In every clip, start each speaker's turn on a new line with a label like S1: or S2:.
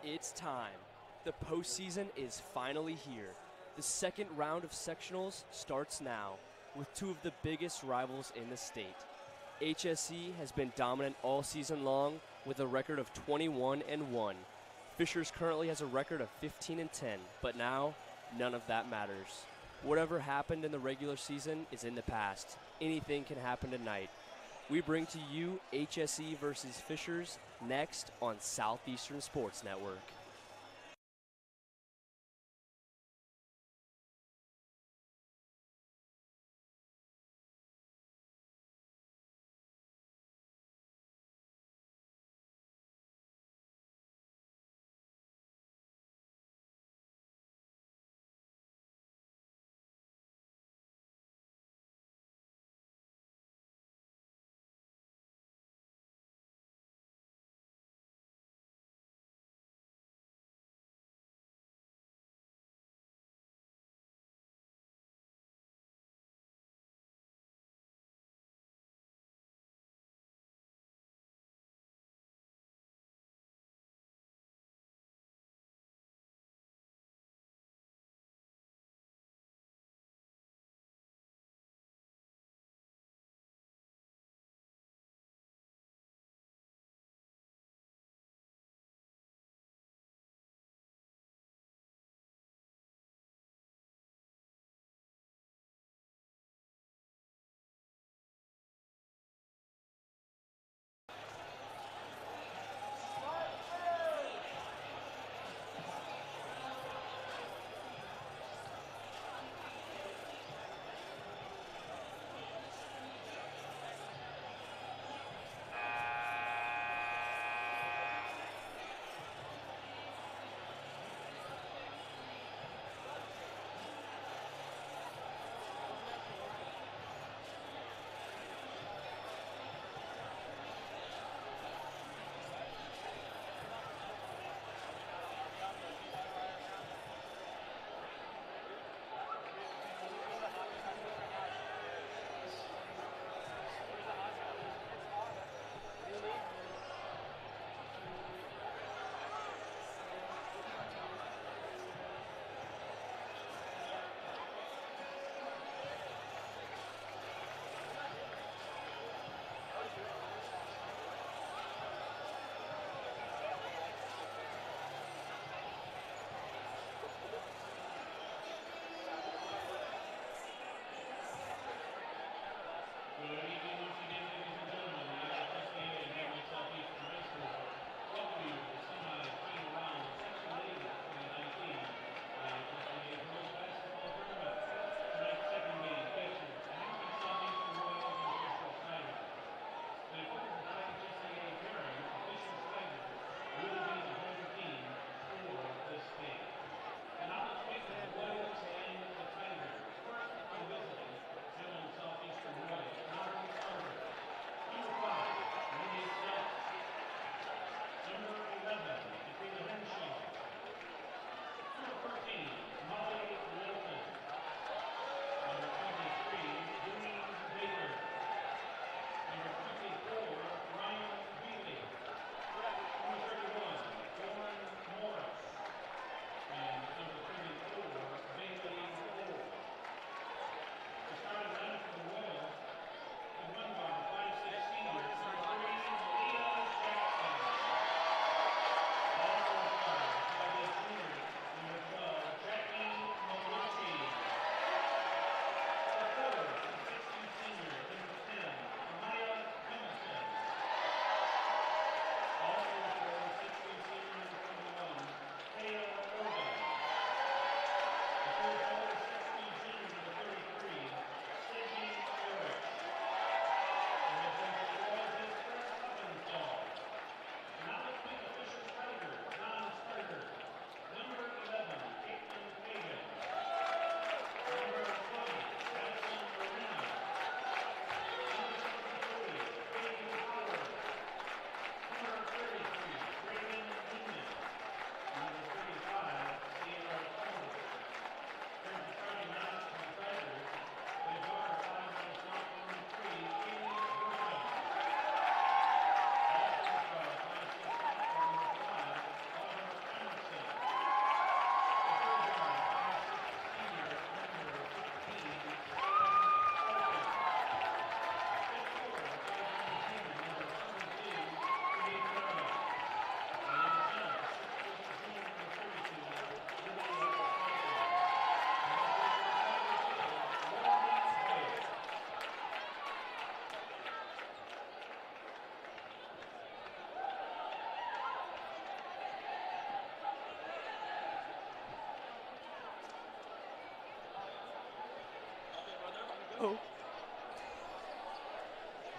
S1: It's time. The postseason is finally here. The second round of sectionals starts now, with two of the biggest rivals in the state. HSE has been dominant all season long with a record of 21-1. Fishers currently has a record of 15-10, but now none of that matters. Whatever happened in the regular season is in the past. Anything can happen tonight. We bring to you HSE versus Fishers next on Southeastern Sports Network.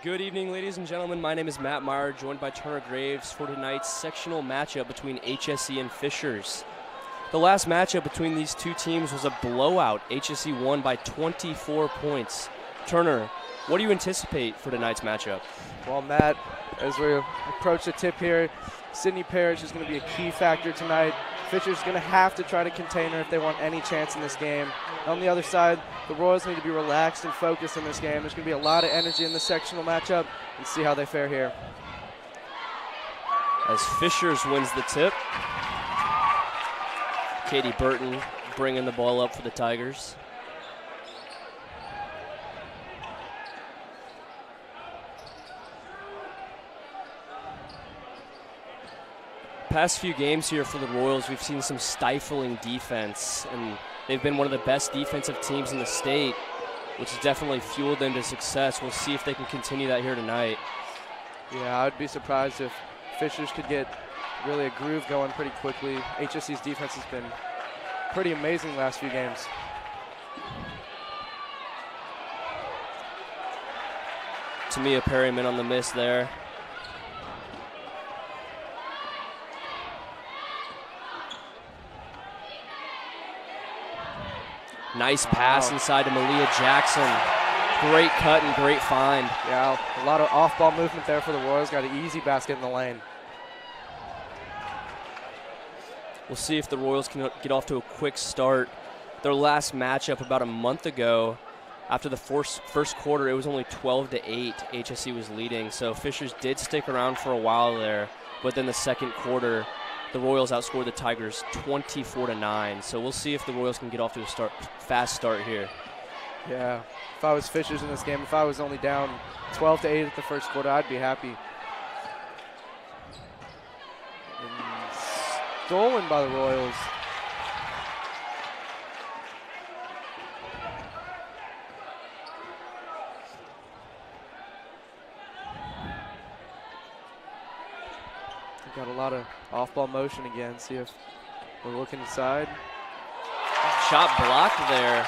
S1: Good evening, ladies and gentlemen. My name is Matt Meyer, joined by Turner Graves for tonight's sectional matchup between HSE and Fishers. The last matchup between these two teams was a blowout. HSE won by 24 points. Turner, what do you anticipate for tonight's matchup?
S2: Well, Matt, as we approach the tip here, Sydney Parrish is going to be a key factor tonight. Fisher's going to have to try to contain her if they want any chance in this game. On the other side, the Royals need to be relaxed and focused in this game. There's going to be a lot of energy in the sectional matchup, and see how they fare here.
S1: As Fishers wins the tip, Katie Burton bringing the ball up for the Tigers. Past few games here for the Royals, we've seen some stifling defense, and they've been one of the best defensive teams in the state, which has definitely fueled them to success. We'll see if they can continue that here tonight.
S2: Yeah, I'd be surprised if Fishers could get really a groove going pretty quickly. HSC's defense has been pretty amazing the last few games.
S1: Tamia Perryman on the miss there. Nice pass inside to Malia Jackson. Great cut and great find.
S2: Yeah, a lot of off-ball movement there for the Royals. Got an easy basket in the lane.
S1: We'll see if the Royals can get off to a quick start. Their last matchup about a month ago, after the first quarter, it was only 12-8. HSE was leading, so Fishers did stick around for a while there, but then the second quarter, the Royals outscored the Tigers 24-9. So we'll see if the Royals can get off to a fast start here.
S2: Yeah, if I was Fishers in this game, if I was only down 12-8 at the first quarter, I'd be happy. And stolen by the Royals. Got a lot of off-ball motion again. See if we're looking inside.
S1: Shot blocked there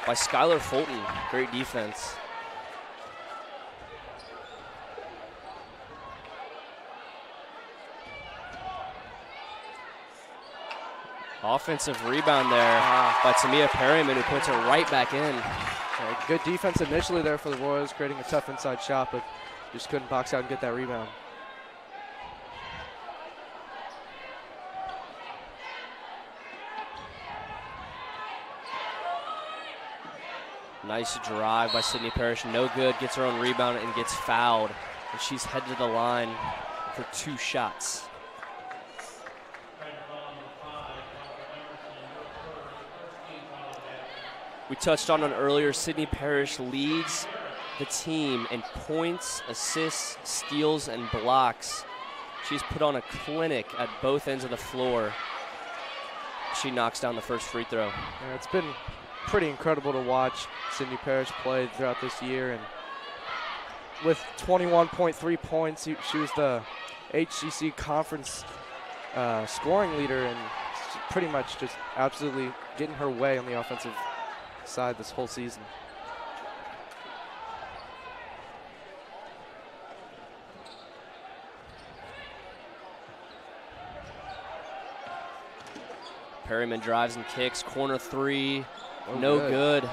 S1: by Skylar Fulton. Great defense. Offensive rebound there by Tamia Perryman, who puts her right back in.
S2: Yeah, good defense initially there for the Royals, creating a tough inside shot, but just couldn't box out and get that rebound.
S1: Nice drive by Sydney Parrish. No good. Gets her own rebound and gets fouled. And she's headed to the line for 2 shots. We touched on it earlier. Sydney Parrish leads the team in points, assists, steals, and blocks. She's put on a clinic at both ends of the floor. She knocks down the first free throw.
S2: Yeah, it's been pretty incredible to watch Sydney Parrish play throughout this year, and with 21.3 points, she was the HCC conference scoring leader, and pretty much just absolutely getting her way on the offensive side this whole season.
S1: Perryman drives and kicks, corner 3. No good.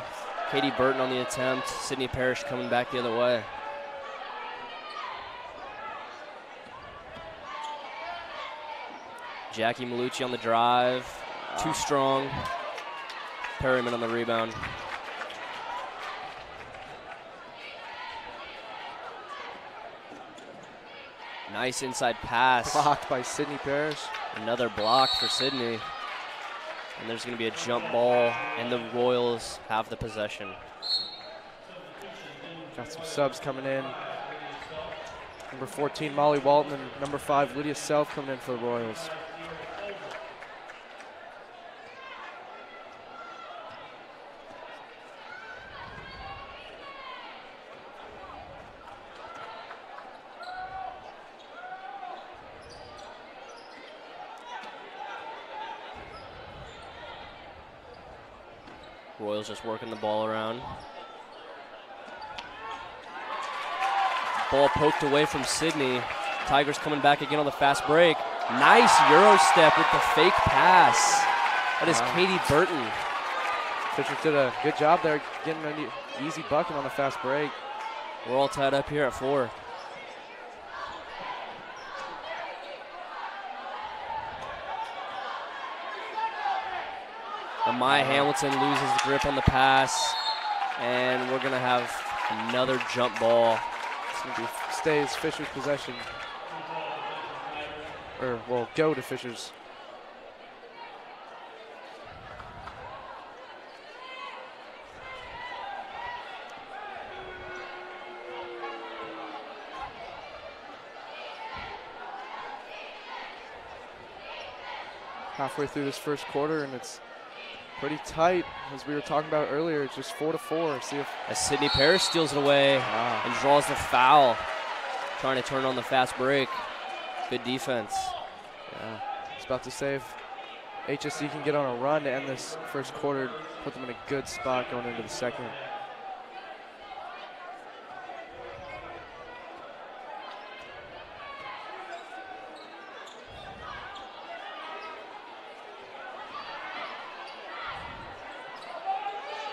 S1: Katie Burton on the attempt. Sydney Parrish coming back the other way. Jackie Malucci on the drive. Too strong. Perryman on the rebound. Nice inside pass.
S2: Blocked by Sydney Parrish.
S1: Another block for Sydney. And there's going to be a jump ball, and the Royals have the possession.
S2: Got some subs coming in. Number 14, Molly Walton, and number 5, Lydia Self coming in for the Royals.
S1: Royals just working the ball around. Ball poked away from Sydney. Tigers coming back again on the fast break. Nice Euro step with the fake pass. That is Katie Burton.
S2: Fishers did a good job there getting an easy bucket on the fast break.
S1: We're all tied up here at 4. Amaya Hamilton loses the grip on the pass, and we're going to have another jump ball.
S2: It's going to be stays Fishers possession. Or, well, go to Fishers. Halfway through this first quarter, and it's pretty tight, as we were talking about earlier. It's just 4-4. See if
S1: as Sydney Parrish steals it away and draws the foul, trying to turn on the fast break. Good defense.
S2: Yeah, it's about to say if HSC can get on a run to end this first quarter, put them in a good spot going into the second.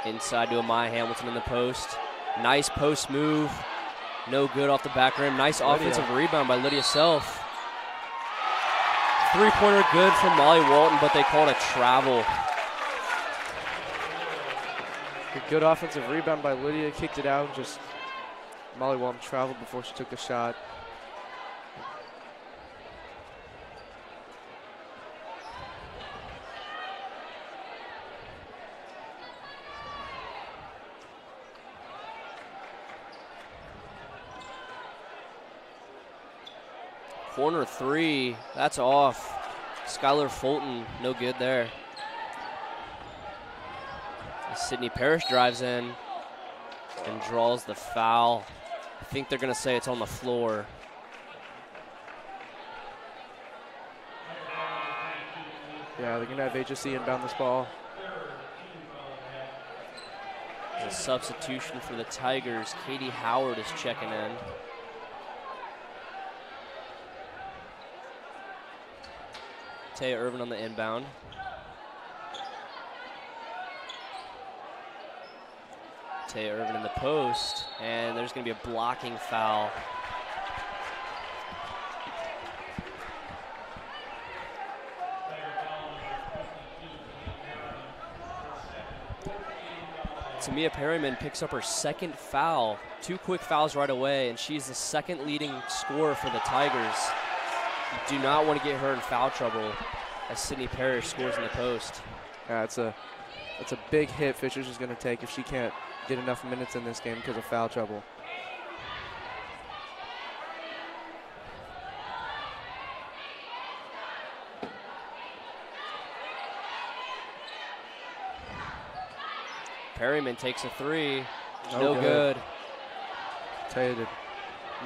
S1: Inside to Amaya Hamilton in the post. Nice post move. No good off the back rim. Nice offensive rebound by Lydia Self. Three-pointer good from Molly Walton, but they called a travel.
S2: A good offensive rebound by Lydia. Kicked it out. Just Molly Walton traveled before she took the shot.
S1: Corner 3, that's off. Skylar Fulton, no good there. Sydney Parrish drives in and draws the foul. I think they're going to say it's on the floor.
S2: Yeah, they're going to have HSC inbound this ball.
S1: A substitution for the Tigers. Katie Howard is checking in. Taya Irvin on the inbound. Taya Irvin in the post, and there's going to be a blocking foul. Tamia Perryman picks up her second foul. 2 quick fouls right away, and she's the second leading scorer for the Tigers. You do not want to get her in foul trouble as Sydney Parrish scores in the post.
S2: Yeah, it's a big hit Fishers is going to take if she can't get enough minutes in this game because of foul trouble.
S1: Perryman takes a 3. No good.
S2: Taya did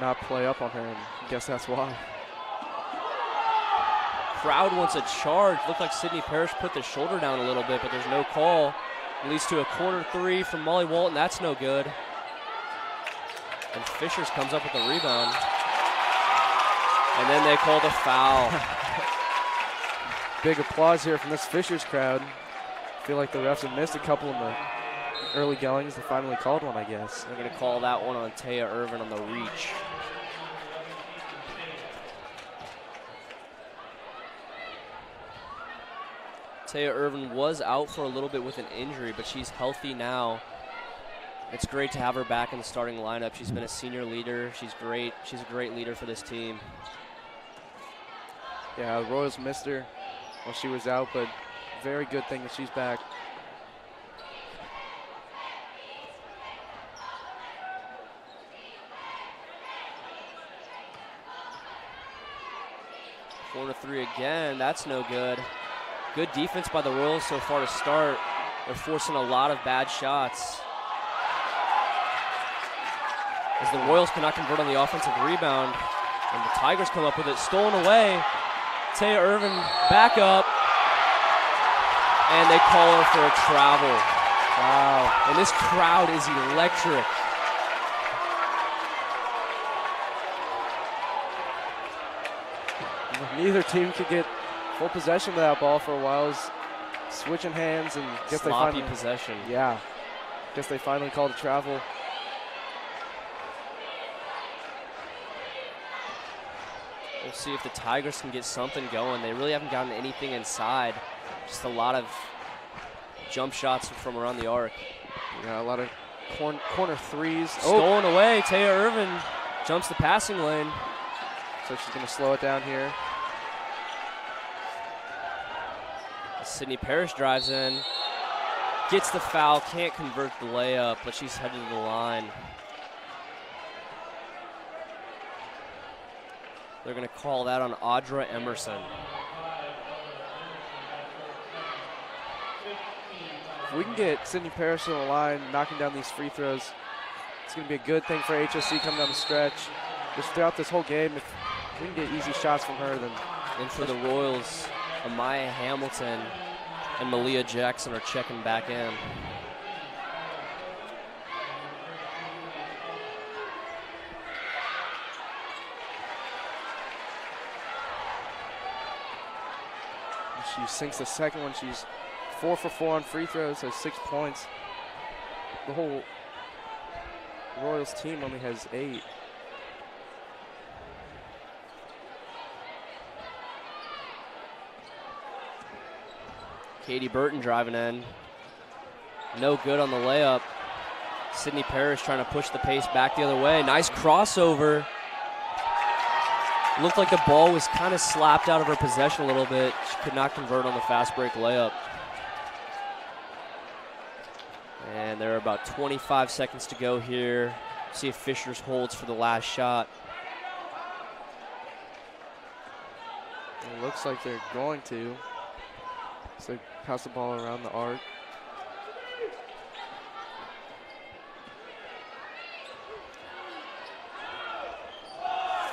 S2: not play up on her, and I guess that's why.
S1: Crowd wants a charge. Looked like Sydney Parrish put the shoulder down a little bit, but there's no call. It leads to a corner 3 from Molly Walton. That's no good. And Fishers comes up with the rebound. And then they call the foul.
S2: Big applause here from this Fishers crowd. I feel like the refs have missed a couple in the early goings. They finally called one, I guess.
S1: They're going to call that one on Taya Irvin on the reach. Taya Irvin was out for a little bit with an injury, but she's healthy now. It's great to have her back in the starting lineup. She's been a senior leader. She's great. She's a great leader for this team.
S2: Yeah, the Royals missed her while she was out, but very good thing that she's back.
S1: Corner 3 again. That's no good. Good defense by the Royals so far to start. They're forcing a lot of bad shots. As the Royals cannot convert on the offensive rebound, and the Tigers come up with it. Stolen away. Taya Irvin back up. And they call her for a travel. Wow. And this crowd is electric.
S2: Neither team could get full possession of that ball for a while. It was switching hands and guess they
S1: Sloppy
S2: finally
S1: possession.
S2: Yeah. Guess they finally called a travel.
S1: We'll see if the Tigers can get something going. They really haven't gotten anything inside. Just a lot of jump shots from around the arc.
S2: Yeah, a lot of corner threes.
S1: Stolen away. Taya Irvin jumps the passing lane.
S2: So she's going to slow it down here.
S1: Sydney Parrish drives in. Gets the foul. Can't convert the layup, but she's headed to the line. They're going to call that on Audra Emerson.
S2: If we can get Sydney Parrish on the line, knocking down these free throws, it's going to be a good thing for HSC coming down the stretch. Just throughout this whole game, if we can get easy shots from her, then.
S1: And for the Royals, Amaya Hamilton and Malia Jackson are checking back in.
S2: She sinks the second one. She's 4 for 4 on free throws, has 6 points. The whole Royals team only has 8.
S1: Katie Burton driving in. No good on the layup. Sydney Parrish trying to push the pace back the other way. Nice crossover. Looked like the ball was kind of slapped out of her possession a little bit. She could not convert on the fast break layup. And there are about 25 seconds to go here. See if Fishers holds for the last shot.
S2: It looks like they're going to. So they pass the ball around the arc.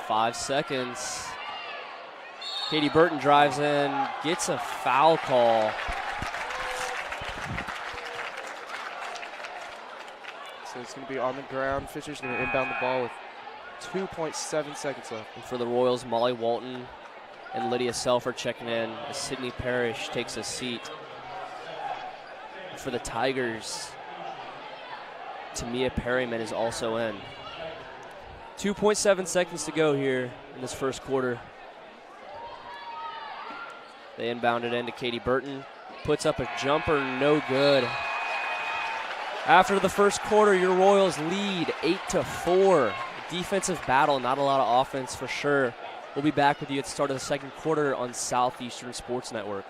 S1: Five seconds. Katie Burton drives in, gets a foul call.
S2: So it's going to be on the ground. Fisher's going to inbound the ball with 2.7 seconds left.
S1: And for the Royals, Molly Walton and Lydia Selfer checking in as Sydney Parrish takes a seat. And for the Tigers, Tamia Perryman is also in. 2.7 seconds to go here in this first quarter. They inbound it into Katie Burton. Puts up a jumper, no good. After the first quarter, your Royals lead 8-4. Defensive battle, not a lot of offense for sure. We'll be back with you at the start of the second quarter on Southeastern Sports Network.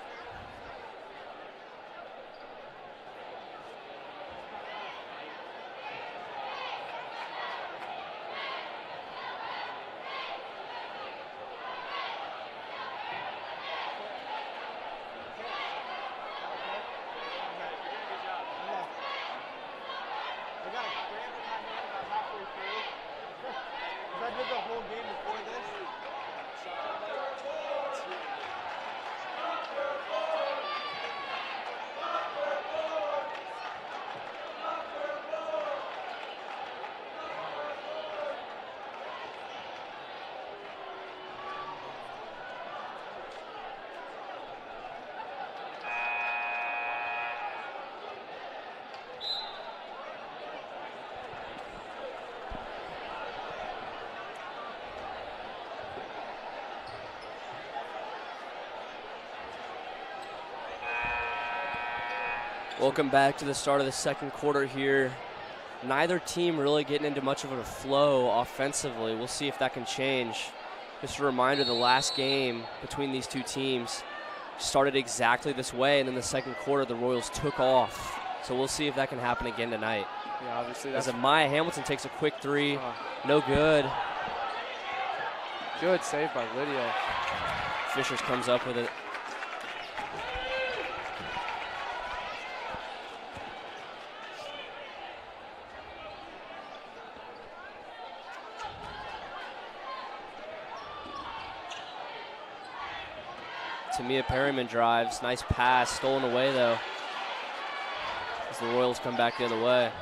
S1: Welcome back to the start of the second quarter here. Neither team really getting into much of a flow offensively. We'll see if that can change. Just a reminder, the last game between these two teams started exactly this way, and then the second quarter, the Royals took off. So we'll see if that can happen again tonight.
S2: Yeah, obviously.
S1: As Amaya Hamilton takes a quick three. No good.
S2: Good save by Lydia.
S1: Fishers comes up with it. Tamia Perryman drives. Nice pass. Stolen away, though, as the Royals come back the other way.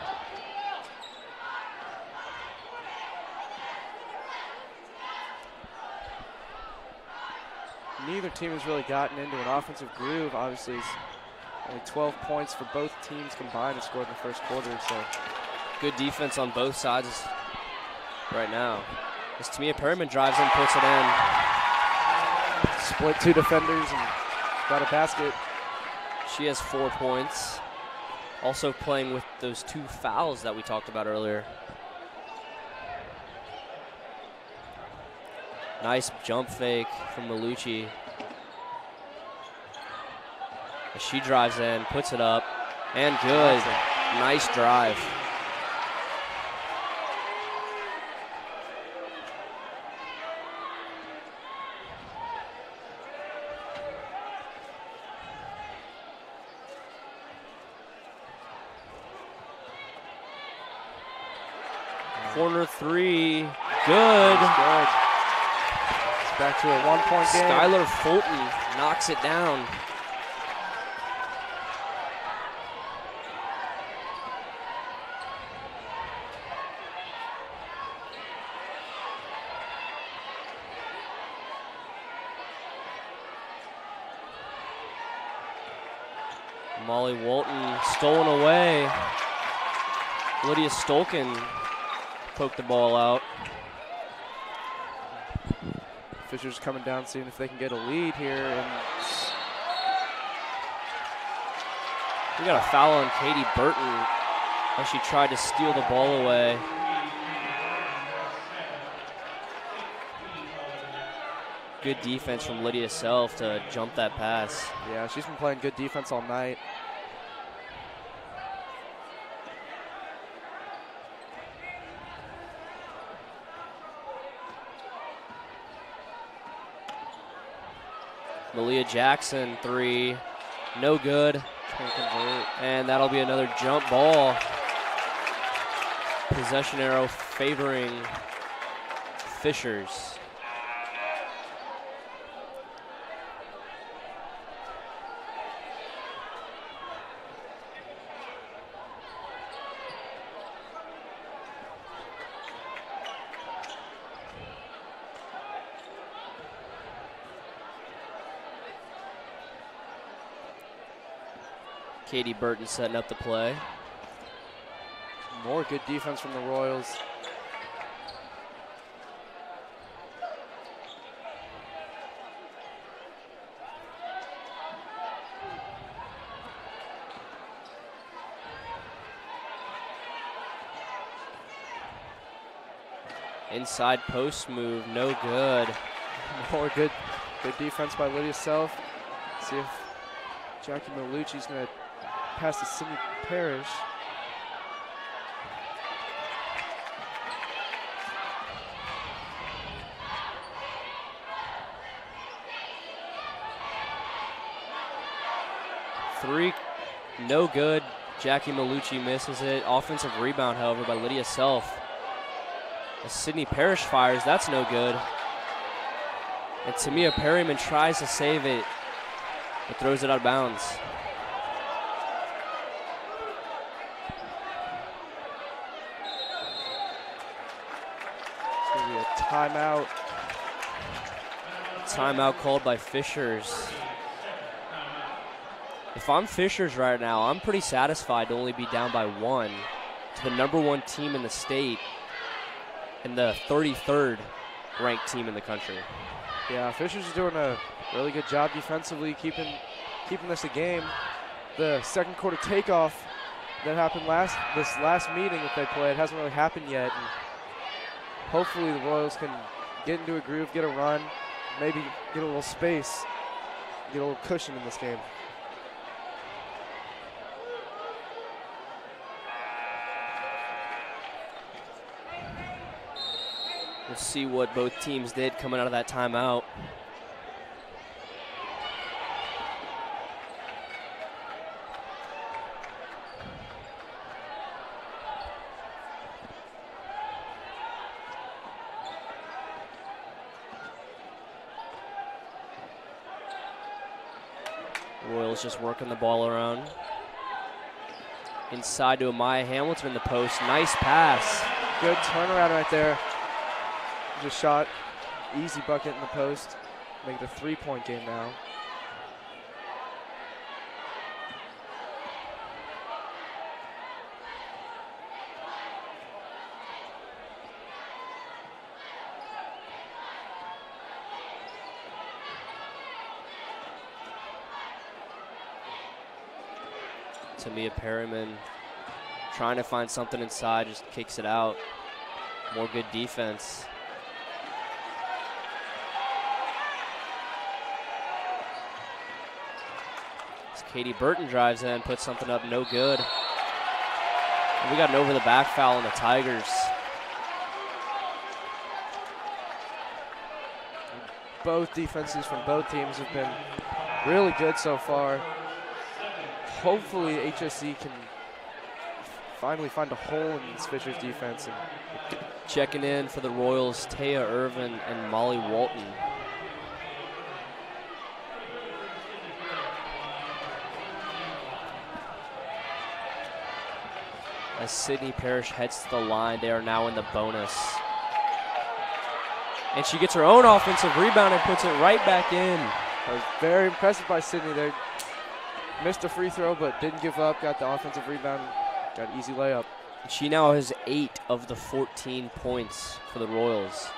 S2: neither team has really gotten into an offensive groove. Obviously, it's only 12 points for both teams combined and scored in the first quarter. So
S1: good defense on both sides right now. As Tamia Perryman drives in, puts it in.
S2: Split 2 defenders and got a basket.
S1: She has 4 points. Also playing with those 2 fouls that we talked about earlier. Nice jump fake from Malucci. As she drives in, puts it up, and good. Nice drive. Corner 3, good.
S2: It's back to a 1-point game.
S1: Skylar Fulton knocks it down. Molly Walton stolen away. Lydia Stolken poked the ball out.
S2: Fisher's coming down, seeing if they can get a lead here. And
S1: we got a foul on Katie Burton as she tried to steal the ball away. Good defense from Lydia Self to jump that pass.
S2: Yeah, she's been playing good defense all night.
S1: Malia Jackson, 3, no good.
S2: Can't convert.
S1: And that'll be another jump ball. Possession arrow favoring Fishers. Katie Burton setting up the play.
S2: More good defense from the Royals.
S1: Inside post move, no good.
S2: More good defense by Lydia Self. See if Jackie Malucci's going to pass to Sydney Parrish.
S1: Three, no good. Jackie Malucci misses it. Offensive rebound, however, by Lydia Self. As Sydney Parrish fires, that's no good. And Tamia Perryman tries to save it, but throws it out of bounds.
S2: It's going to be a timeout.
S1: Timeout called by Fishers. If I'm Fishers right now, I'm pretty satisfied to only be down by 1 to the #1 team in the state and the 33rd ranked team in the country.
S2: Yeah, Fishers is doing a really good job defensively, keeping this a game. The second quarter takeoff that happened this last meeting that they played hasn't really happened yet. And hopefully the Royals can get into a groove, get a run, maybe get a little space, get a little cushion in this game.
S1: We'll see what both teams did coming out of that timeout. Royals just working the ball around. Inside to Amaya Hamilton in the post. Nice pass.
S2: Good turnaround right there. Just shot, easy bucket in the post. make it a 3-point game now.
S1: Tamia Perryman trying to find something inside, just kicks it out. More good defense. As Katie Burton drives in, puts something up, no good. And we got an over the back foul on the Tigers.
S2: Both defenses from both teams have been really good so far. Hopefully HSC can finally find a hole in this Fishers defense. And
S1: checking in for the Royals, Taya Irvin and Molly Walton. As Sydney Parrish heads to the line, they are now in the bonus. And she gets her own offensive rebound and puts it right back in.
S2: I was very impressed by Sydney there. Missed a free throw, but didn't give up. Got the offensive rebound. Got an easy layup.
S1: She now has 8 of the 14 points for the Royals.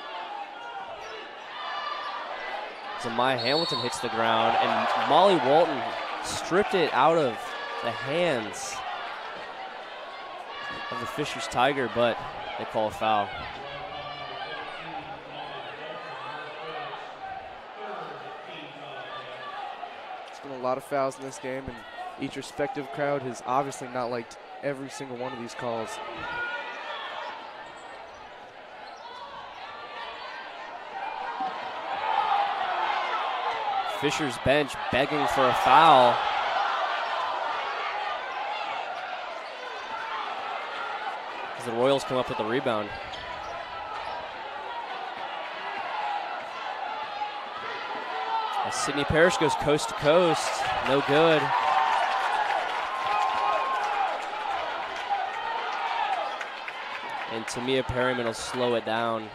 S1: So Maya Hamilton hits the ground, and Molly Walton stripped it out of the hands of the Fishers Tiger, but they call a foul.
S2: A lot of fouls in this game, and each respective crowd has obviously not liked every single one of these calls.
S1: Fisher's bench begging for a foul. As the Royals come up with the rebound. As Sydney Parrish goes coast to coast, no good. And Tamia Perryman will slow it down.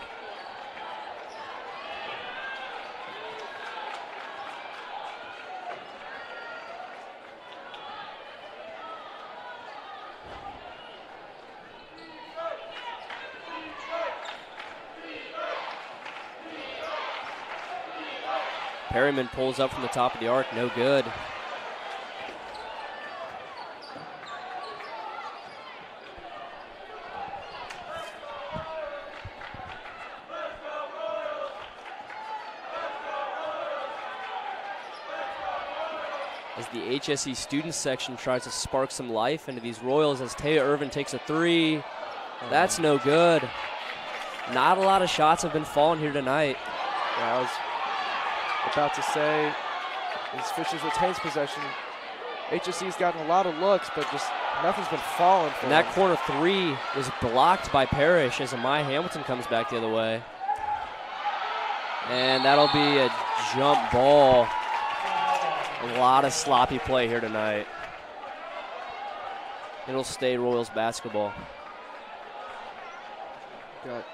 S1: Perryman pulls up from the top of the arc, no good. As the HSE student section tries to spark some life into these Royals, as Taya Irvin takes a 3. That's no good. Not a lot of shots have been falling here tonight.
S2: Yeah, I was about to say, as Fishers retains possession, HSC's gotten a lot of looks, but just nothing's been falling for
S1: them. And that corner 3 was blocked by Parrish as Amaya Hamilton comes back the other way. And that'll be a jump ball. A lot of sloppy play here tonight. It'll stay Royals basketball.
S2: Got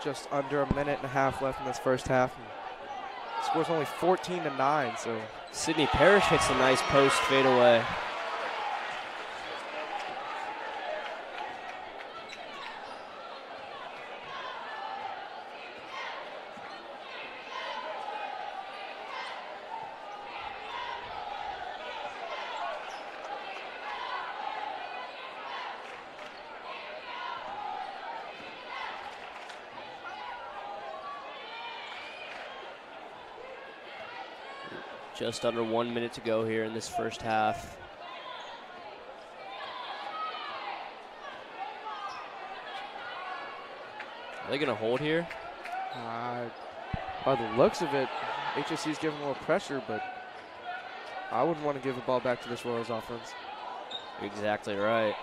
S2: just under a minute and a half left in this first half. Score's only 14-9, so.
S1: Sydney Parrish hits a nice post fadeaway. Just under 1 minute to go here in this first half. Are they going to hold here?
S2: By the looks of it, HSC's giving a little pressure, but I wouldn't want to give the ball back to this Royals offense.
S1: Exactly right.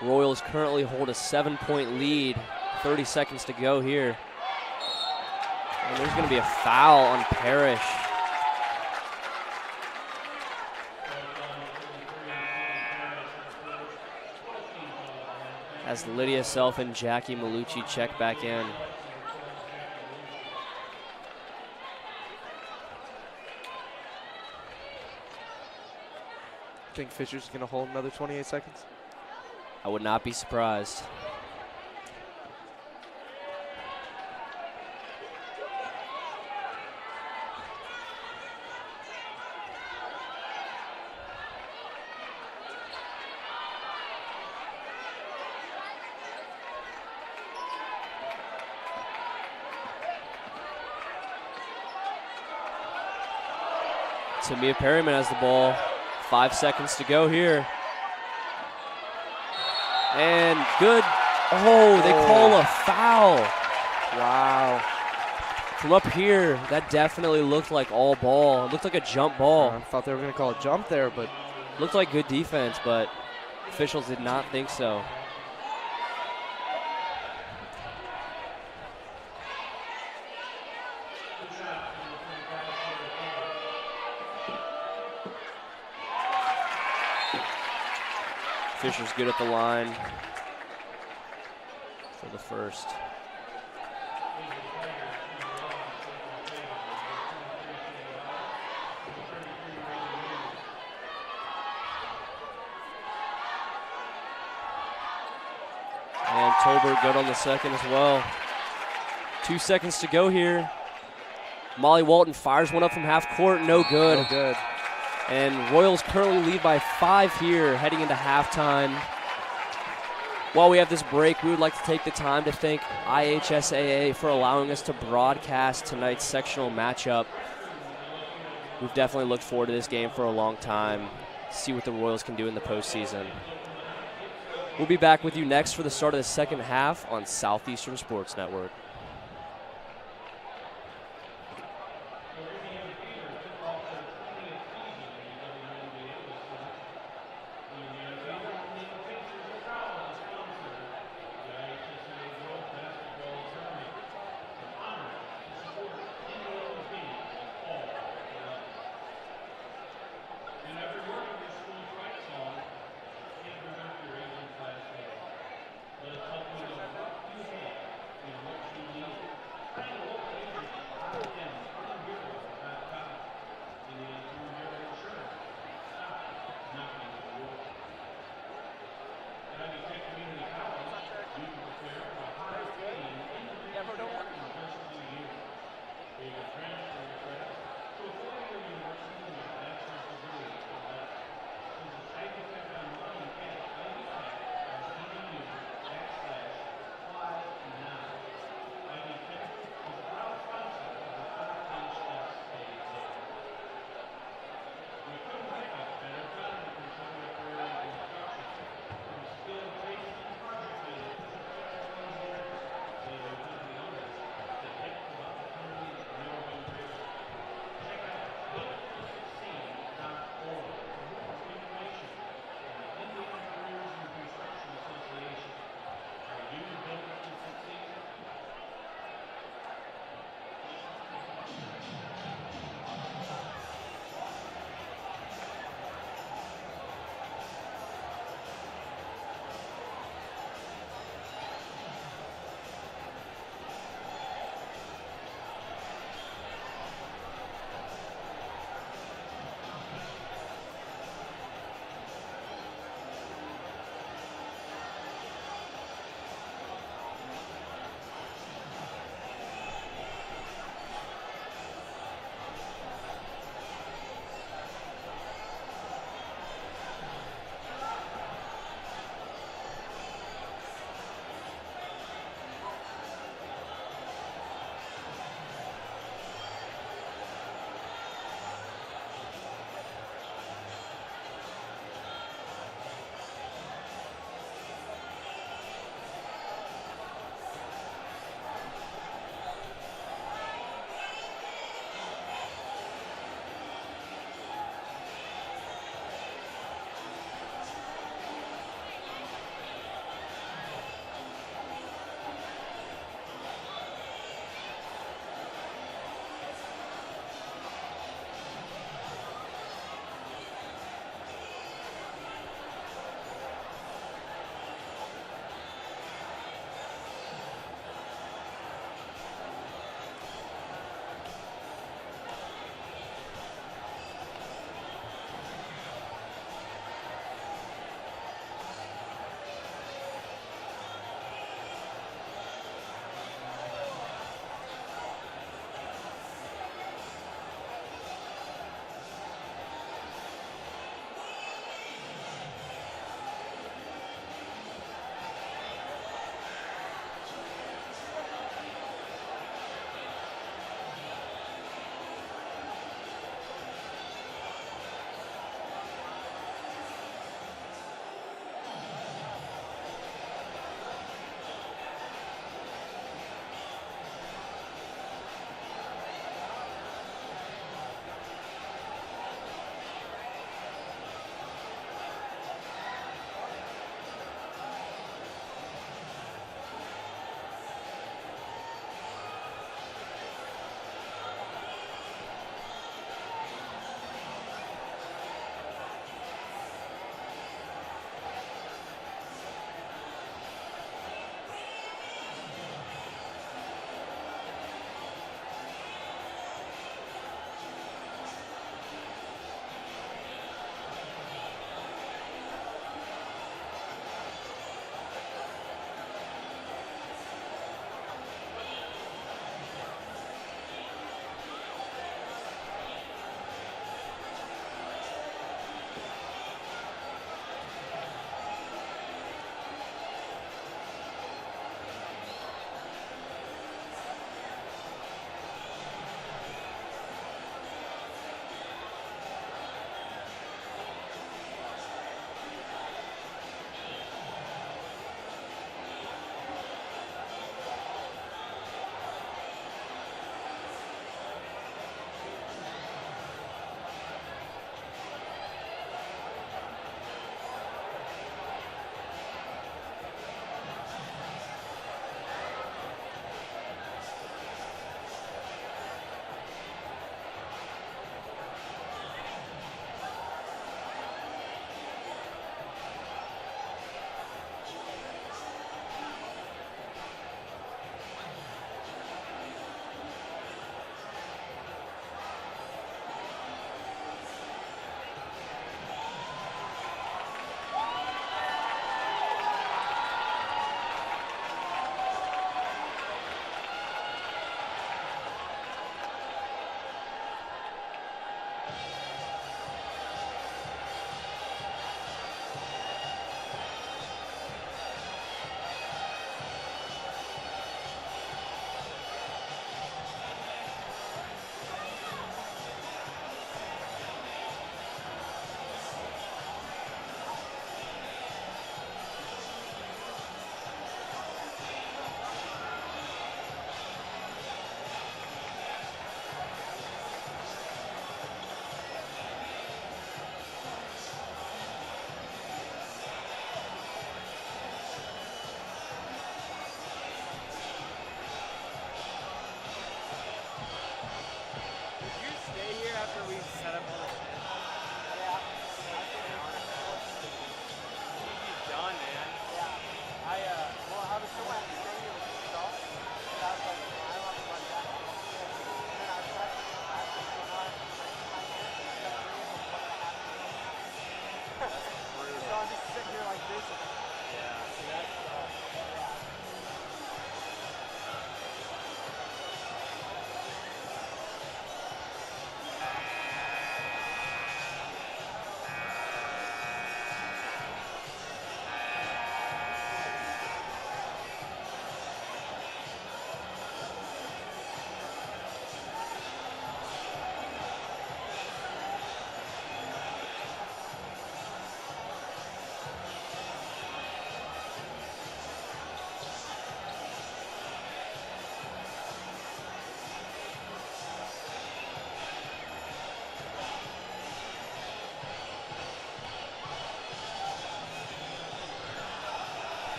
S1: Royals currently hold a 7-point lead. 30 seconds to go here. And there's going to be a foul on Parrish. As Lydia Self and Jackie Malucci check back in.
S2: Think Fisher's going to hold another 28 seconds?
S1: I would not be surprised. Tamia Perryman has the ball. 5 seconds to go here. And good. Oh, they call a foul.
S2: Wow.
S1: From up here, that definitely looked like all ball. It looked like a jump ball.
S2: I thought they were going to call a jump there, but
S1: Looked like good defense, but officials did not think so. Fisher's good at the line for the first. And Tolbert good on the second as well. 2 seconds to go here. Molly Walton fires one up from half court, no good.
S2: no good.
S1: And Royals currently lead by 5 here heading into halftime. While we have this break, we would like to take the time to thank IHSAA for allowing us to broadcast tonight's sectional matchup. We've definitely looked forward to this game for a long time. See what the Royals can do in the postseason. We'll be back with you next for the start of the second half on Southeastern Sports Network.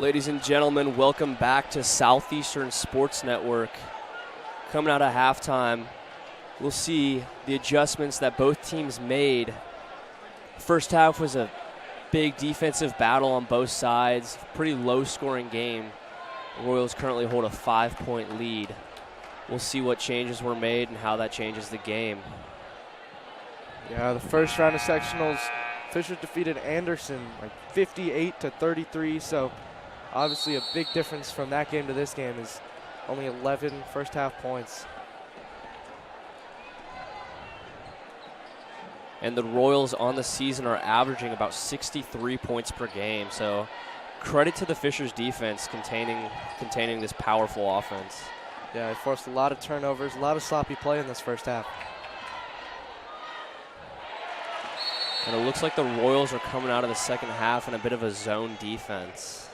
S1: Ladies and gentlemen, welcome back to Southeastern Sports Network. Coming out of halftime, we'll see the adjustments that both teams made. First half was a big defensive battle on both sides, pretty low-scoring game. The Royals currently hold a 5-point lead. We'll see what changes were made and how that changes the game.
S2: Yeah, the first round of sectionals, Fisher defeated Anderson like 58-33, so obviously a big difference from that game to this game is only 11 first half points.
S1: And the Royals on the season are averaging about 63 points per game, so credit to the Fishers defense containing this powerful offense.
S2: Yeah, they forced a lot of turnovers, a lot of sloppy play in this first half.
S1: And it looks like the Royals are coming out of the second half in a bit of a zone defense.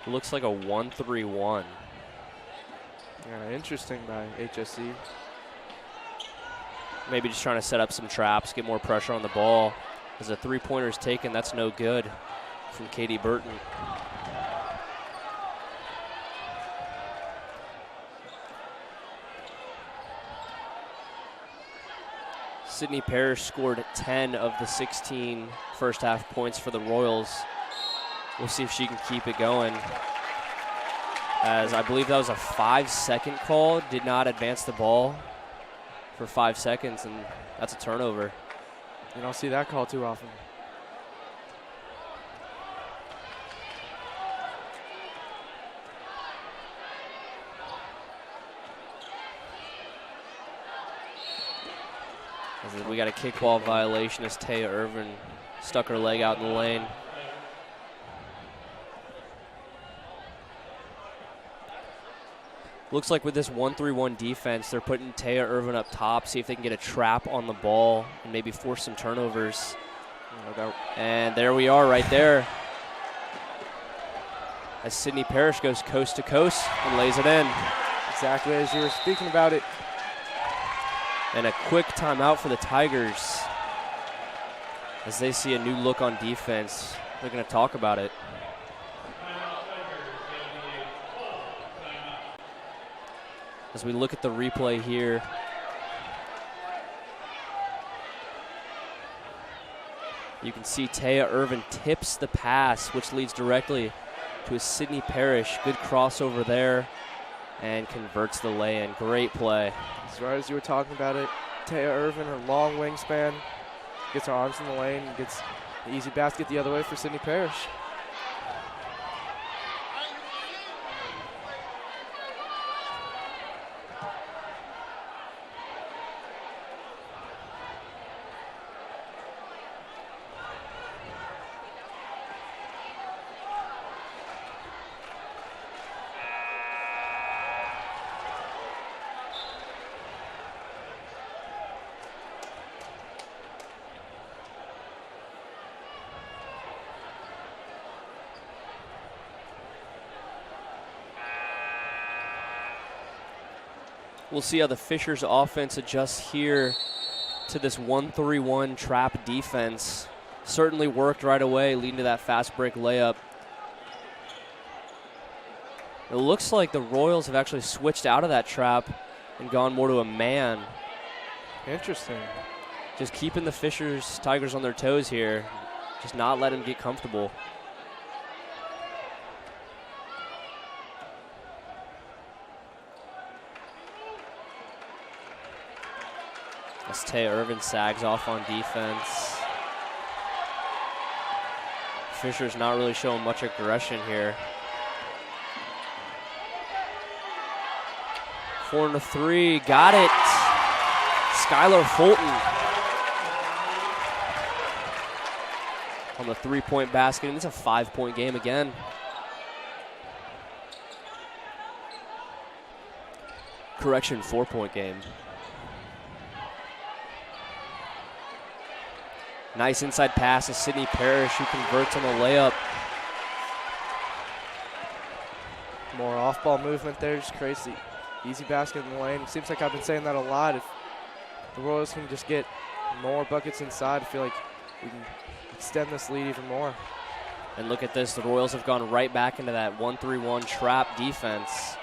S1: It looks like a 1-3-1.
S2: Yeah, interesting by HSC.
S1: Maybe just trying to set up some traps, get more pressure on the ball. As a three-pointer is taken, that's no good from Katie Burton. Sydney Parrish scored 10 of the 16 first half points for the Royals. We'll see if she can keep it going. As I believe that was a 5-second call, did not advance the ball for 5 seconds, and that's a turnover.
S2: You don't see that call too often.
S1: We got a kickball violation as Taya Irvin stuck her leg out in the lane. Looks like with this 1-3-1 defense, they're putting Taya Irvin up top, see if they can get a trap on the ball and maybe force some turnovers. And there we are right there. As Sydney Parrish goes coast to coast and lays it in.
S2: Exactly as you were speaking about it.
S1: And a quick timeout for the Tigers. As they see a new look on defense, they're going to talk about it. As we look at the replay here, you can see Taya Irvin tips the pass, which leads directly to a Sydney Parrish. Good crossover there and converts the lay-in. Great play.
S2: As right as you were talking about it, Taya Irvin, her long wingspan, gets her arms in the lane, gets the easy basket the other way for Sydney Parrish.
S1: We'll see how the Fishers offense adjusts here to this 1-3-1 trap defense. Certainly worked right away, leading to that fast break layup. It looks like the Royals have actually switched out of that trap and gone more to a man.
S2: Interesting.
S1: Just keeping the Fishers Tigers on their toes here. Just not let them get comfortable. As Taya Irvin sags off on defense. Fisher's not really showing much aggression here. 4-3, got it. Skylar Fulton on the three-point basket, and it's a 5-point game again. Correction, 4-point game. Nice inside pass to Sydney Parrish, who converts on the layup.
S2: More off-ball movement there, just creates the easy basket in the lane. It seems like I've been saying that a lot. If the Royals can just get more buckets inside, I feel like we can extend this lead even more.
S1: And look at this, the Royals have gone right back into that 1-3-1 trap defense.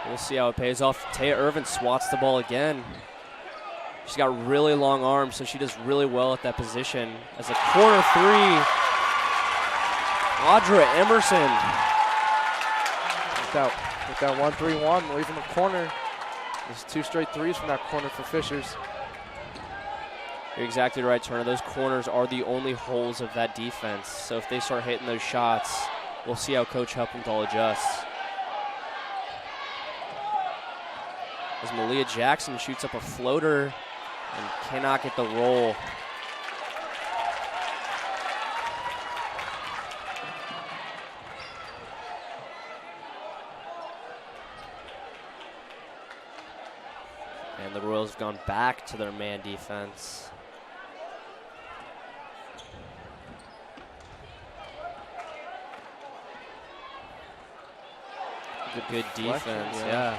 S1: We'll see how it pays off. Taya Irvin swats the ball again. She's got really long arms, so she does really well at that position. As a corner three, Audra Emerson.
S2: With that 1-3-1, leaving the corner. There's 2 straight threes from that corner for Fishers.
S1: You're exactly right, Turner. Those corners are the only holes of that defense. So if they start hitting those shots, we'll see how Coach Huppenthal adjusts. As Malia Jackson shoots up a floater and cannot get the roll. And the Royals have gone back to their man defense. Good defense, yeah.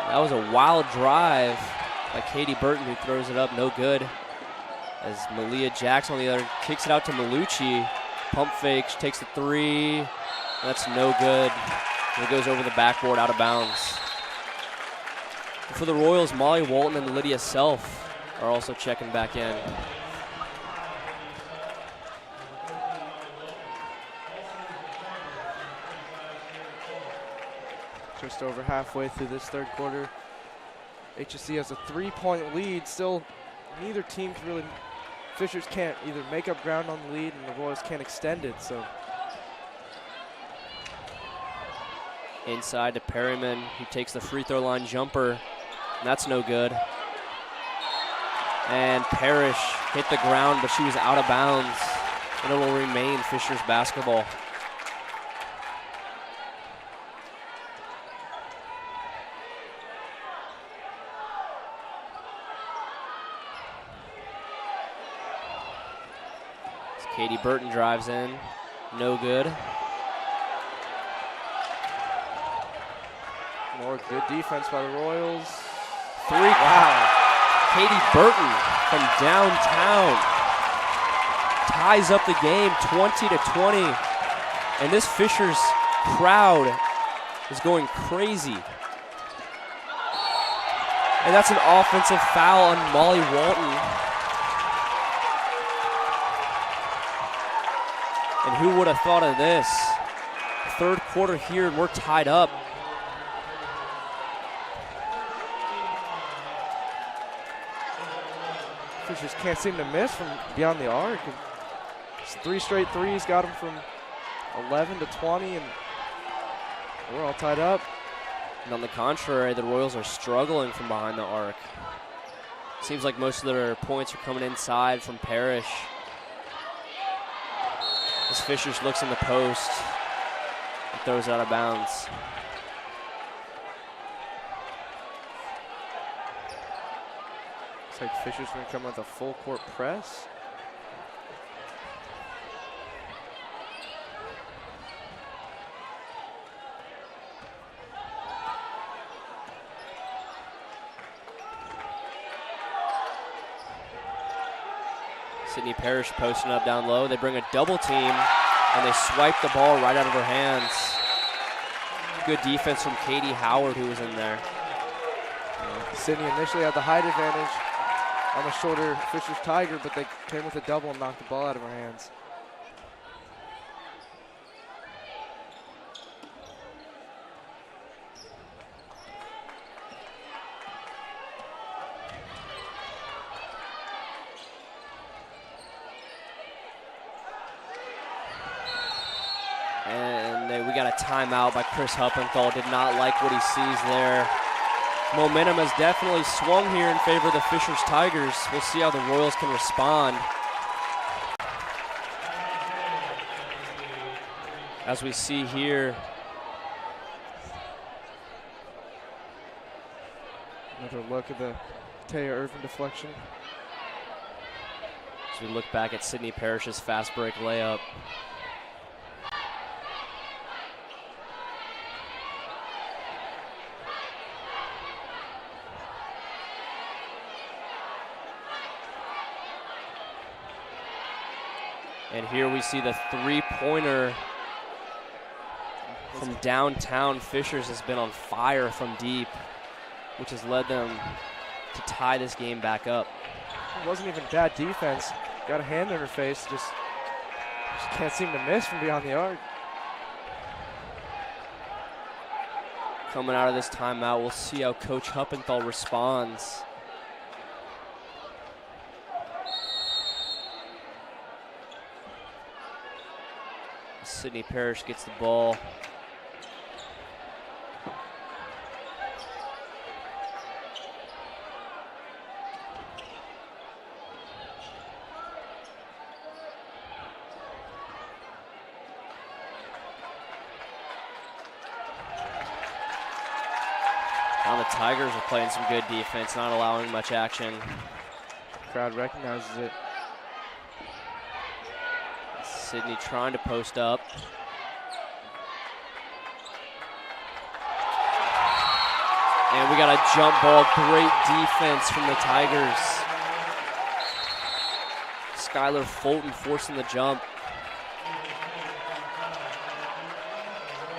S1: That was a wild drive by Katie Burton, who throws it up, no good. As Malia Jackson on the other kicks it out to Malucci. Pump fake, she takes the three. That's no good. It goes over the backboard, out of bounds. For the Royals, Molly Walton and Lydia Self are also checking back in.
S2: Just over halfway through this third quarter. HSC has a 3-point lead. Still, neither team can really, Fishers can't either make up ground on the lead and the Royals can't extend it, so.
S1: Inside to Perryman, who takes the free throw line jumper, and that's no good. And Parrish hit the ground, but she was out of bounds, and it will remain Fishers basketball. Katie Burton drives in, no good.
S2: More good defense by the Royals.
S1: Three. Wow. Katie Burton from downtown ties up the game 20-20. And this Fishers crowd is going crazy. And that's an offensive foul on Molly Walton. And who would have thought of this? Third quarter here, and we're tied up.
S2: Fishers can't seem to miss from beyond the arc. Just 3 straight threes got them from 11 to 20, and we're all tied up.
S1: And on the contrary, the Royals are struggling from behind the arc. Seems like most of their points are coming inside from Parrish. As Fishers looks in the post and throws it out of bounds.
S2: Looks like Fishers going to come with a full court press.
S1: Sydney Parrish posting up down low. They bring a double team, and they swipe the ball right out of her hands. Good defense from Katie Howard, who was in there.
S2: Sydney initially had the height advantage on the shorter Fishers Tiger, but they came with a double and knocked the ball out of her hands.
S1: And we got a timeout by Chris Huppenthal. Did not like what he sees there. Momentum has definitely swung here in favor of the Fishers Tigers. We'll see how the Royals can respond. As we see here,
S2: another look at the Taya Irvin deflection.
S1: As we look back at Sydney Parrish's fast break layup. And here we see the three-pointer from downtown. Fishers has been on fire from deep, which has led them to tie this game back up.
S2: It wasn't even bad defense. Got a hand in her face, just can't seem to miss from beyond the arc.
S1: Coming out of this timeout, we'll see how Coach Huppenthal responds. Sydney Parrish gets the ball. Now the Tigers are playing some good defense, not allowing much action.
S2: Crowd recognizes it.
S1: Sydney trying to post up. And we got a jump ball. Great defense from the Tigers. Skylar Fulton forcing the jump.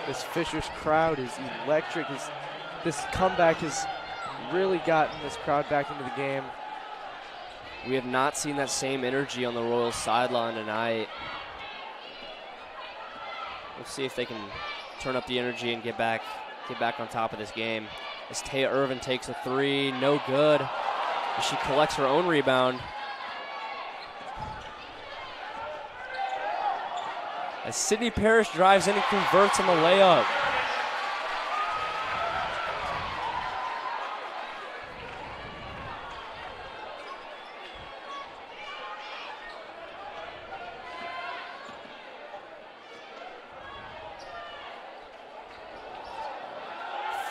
S2: This Fishers crowd is electric. This comeback has really gotten this crowd back into the game.
S1: We have not seen that same energy on the Royals sideline tonight. We'll see if they can turn up the energy and get back on top of this game. As Taya Irvin takes a three, no good. As she collects her own rebound. As Sydney Parrish drives in and converts on the layup.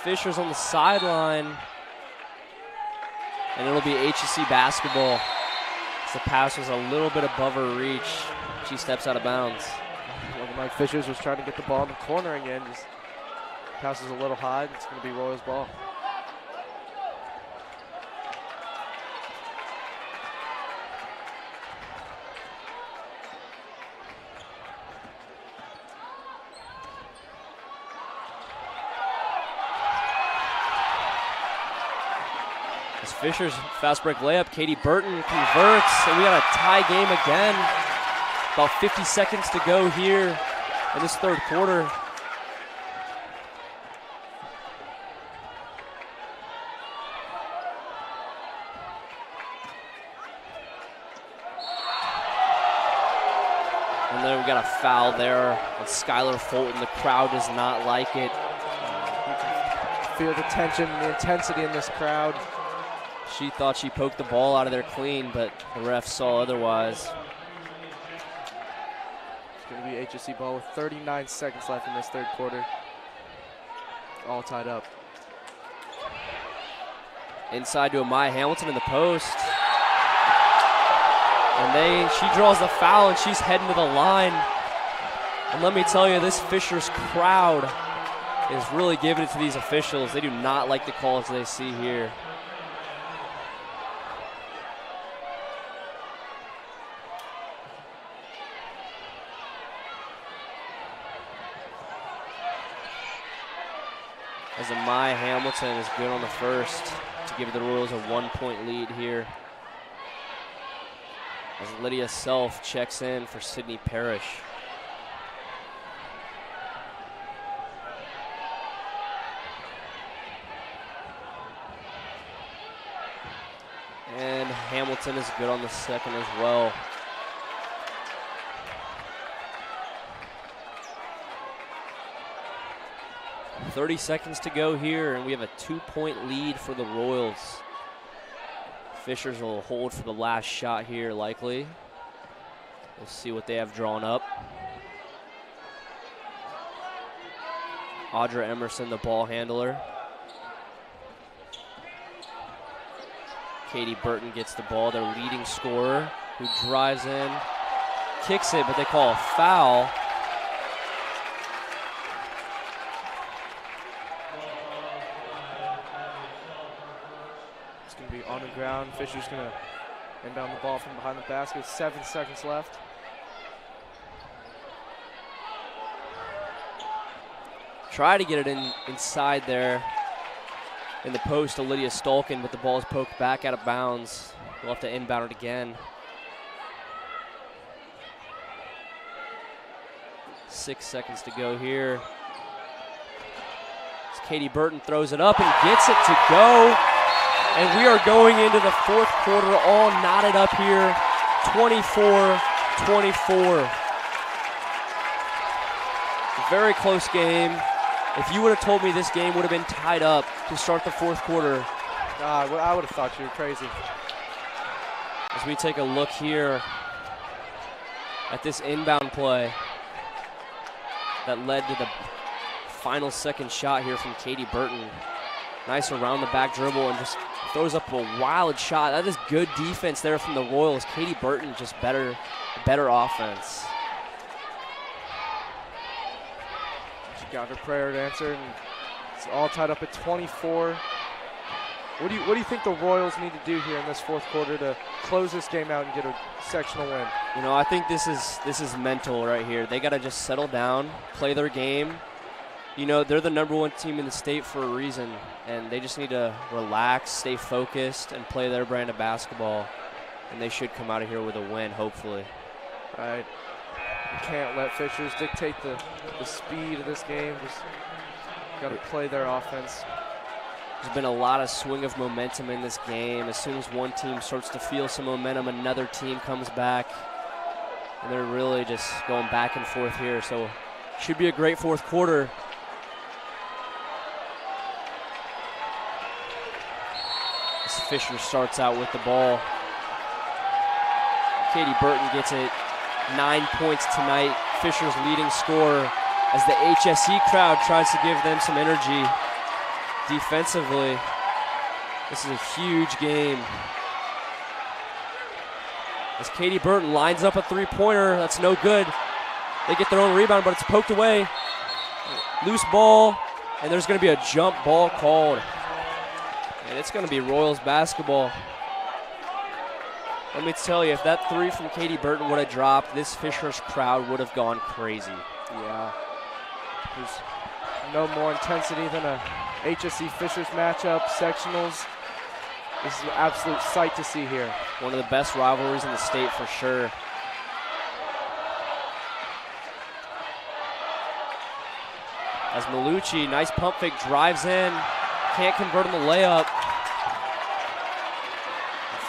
S1: Fishers on the sideline, and it'll be HSC basketball. The pass was a little bit above her reach. She steps out of bounds.
S2: Well, Mike Fishers was trying to get the ball in the corner again. Just passes a little high. It's going to be Royals ball.
S1: Fishers fast break layup. Katie Burton converts, and we got a tie game again. About 50 seconds to go here in this third quarter. And then we got a foul there on Skylar Fulton. The crowd does not like it.
S2: You can feel the tension, the intensity in this crowd.
S1: She thought she poked the ball out of there clean, but the ref saw otherwise.
S2: It's going to be HSC ball with 39 seconds left in this third quarter. All tied up.
S1: Inside to Amaya Hamilton in the post. And she draws the foul, and she's heading to the line. And let me tell you, this Fishers crowd is really giving it to these officials. They do not like the calls they see here. As Amaya Hamilton is good on the first to give the Royals a 1-point lead here. As Lydia Self checks in for Sydney Parrish. And Hamilton is good on the second as well. .30 seconds to go here, and we have a 2-point lead for the Royals. Fishers will hold for the last shot here, likely. We'll see what they have drawn up. Audra Emerson, the ball handler. Katie Burton gets the ball, their leading scorer. who drives in, kicks it, but they call a foul.
S2: It's going to be on the ground. Fisher's going to inbound the ball from behind the basket. 7 seconds left.
S1: Try to get it inside there in the post to Lydia Stolkin, but the ball is poked back out of bounds. We'll have to inbound it again. 6 seconds to go here. As Katie Burton throws it up and gets it to go. And we are going into the fourth quarter all knotted up here, 24-24. Very close game. If you would have told me this game would have been tied up to start the fourth quarter.
S2: I would have thought you were crazy.
S1: As we take a look here at this inbound play that led to the final second shot here from Katie Burton. Nice around the back dribble and just throws up a wild shot. That is good defense there from the Royals. Katie Burton just better offense.
S2: She got her prayer answered, and it's all tied up at 24. What do you think the Royals need to do here in this fourth quarter to close this game out and get a sectional win?
S1: You know, I think this is mental right here. They got to just settle down, play their game. You know, they're the #1 team in the state for a reason, and they just need to relax, stay focused, and play their brand of basketball, and they should come out of here with a win, hopefully.
S2: Right. You can't let Fishers dictate the speed of this game. Just got to play their offense.
S1: There's been a lot of swing of momentum in this game. As soon as one team starts to feel some momentum, another team comes back, and they're really just going back and forth here. So should be a great fourth quarter. As Fisher starts out with the ball. Katie Burton gets it. 9 points tonight. Fisher's leading scorer as the HSE crowd tries to give them some energy defensively. This is a huge game. As Katie Burton lines up a three-pointer, that's no good. They get their own rebound, but it's poked away. Loose ball, and there's going to be a jump ball called. And it's going to be Royals basketball. Let me tell you, if that three from Katie Burton would have dropped, this Fisher's crowd would have gone crazy.
S2: Yeah. There's no more intensity than a HSE Fishers matchup, sectionals. This is an absolute sight to see here.
S1: One of the best rivalries in the state for sure. As Malucci, nice pump fake, drives in, can't convert on the layup.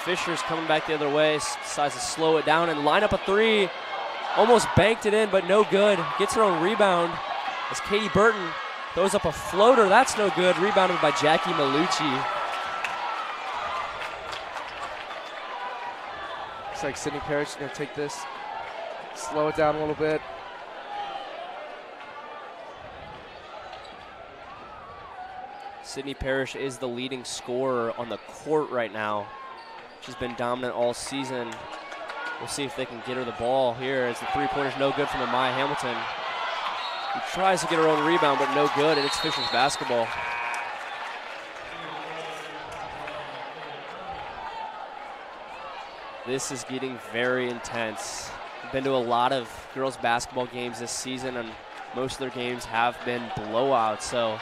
S1: Fisher's coming back the other way, decides to slow it down and line up a three. Almost banked it in, but no good. Gets her own rebound as Katie Burton throws up a floater. That's no good. Rebounded by Jackie Malucci.
S2: Looks like Sydney Parrish is going to take this, slow it down a little bit.
S1: Sydney Parrish is the leading scorer on the court right now. She's been dominant all season. We'll see if they can get her the ball here as the three-pointer's no good from Amaya Hamilton. He tries to get her own rebound, but no good, and it's Fisher's basketball. This is getting very intense. I've been to a lot of girls basketball games this season, and most of their games have been blowouts, so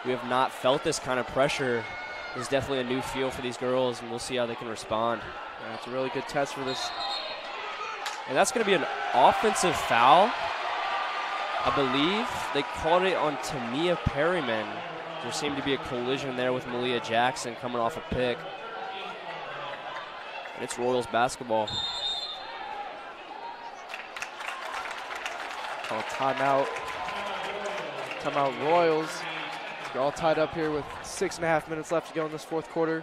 S1: we have not felt this kind of pressure. It's definitely a new feel for these girls, and we'll see how they can respond.
S2: Yeah, it's a really good test for this.
S1: And that's going to be an offensive foul, I believe. They called it on Tamia Perryman. There seemed to be a collision there with Malia Jackson coming off a pick. And it's Royals basketball.
S2: Call timeout. Timeout Royals. They're all tied up here with 6.5 minutes left to go in this fourth quarter.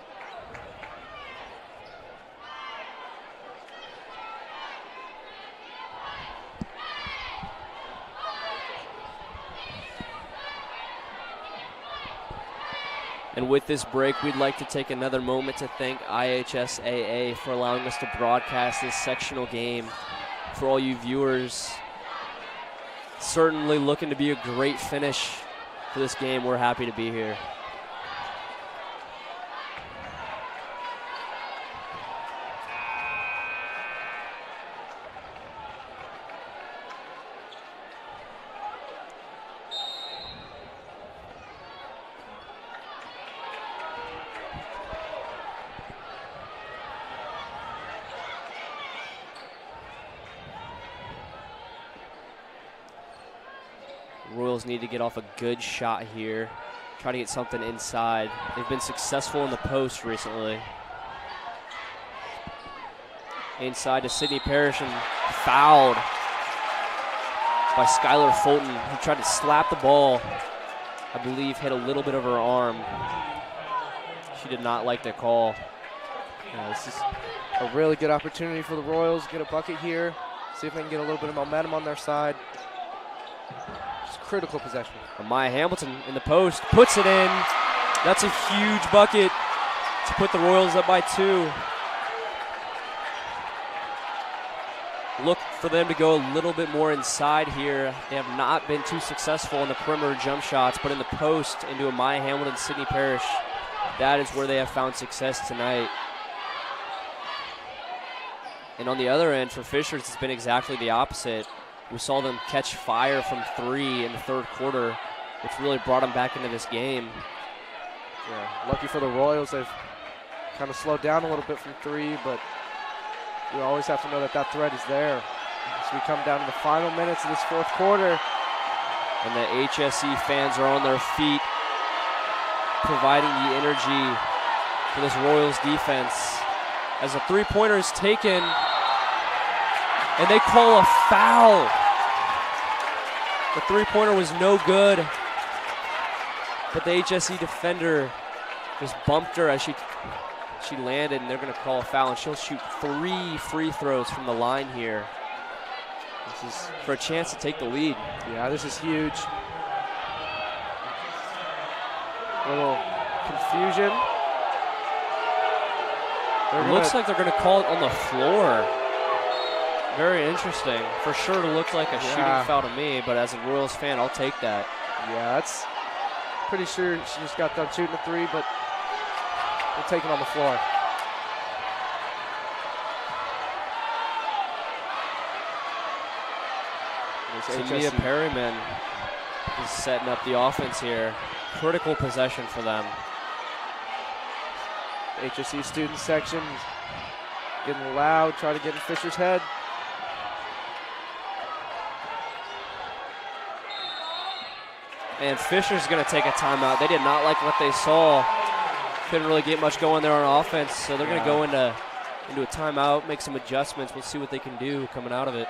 S1: And with this break, we'd like to take another moment to thank IHSAA for allowing us to broadcast this sectional game. For all you viewers, certainly looking to be a great finish for this game. We're happy to be here. Royals need to get off a good shot here. Try to get something inside. They've been successful in the post recently. Inside to Sydney Parrish and fouled by Skylar Fulton, who tried to slap the ball. I believe hit a little bit of her arm. She did not like the call.
S2: Yeah, this is a really good opportunity for the Royals to get a bucket here. See if they can get a little bit of momentum on their side. Critical possession.
S1: Maya Hamilton in the post, puts it in. That's a huge bucket to put the Royals up by 2. Look for them to go a little bit more inside here. They have not been too successful in the perimeter jump shots, but in the post into a Maya Hamilton, Sydney Parrish, that is where they have found success tonight. And on the other end for Fishers, it's been exactly the opposite. We saw them catch fire from 3 in the third quarter, which really brought them back into this game.
S2: Yeah, lucky for the Royals, they've kind of slowed down a little bit from 3, but we always have to know that that threat is there. As we come down to the final minutes of this fourth quarter.
S1: And the HSE fans are on their feet, providing the energy for this Royals defense. As a three-pointer is taken, and they call a foul. The three-pointer was no good, but the HSE defender just bumped her as she landed, and they're going to call a foul, and she'll shoot 3 free throws from the line here. This is for a chance to take the lead.
S2: Yeah, this is huge. A little confusion.
S1: It looks like they're going to call it on the floor. Very interesting. For sure, it looked like a shooting foul to me, but as a Royals fan, I'll take that.
S2: Yeah, that's pretty sure she just got done shooting a 3, but we'll take it on the floor.
S1: Tamia Perryman is setting up the offense here. Critical possession for them.
S2: HSE student section getting loud, try to get in Fisher's head.
S1: And Fisher's going to take a timeout. They did not like what they saw. Couldn't really get much going there on offense, so they're going to go into a timeout, make some adjustments. We'll see what they can do coming out of it.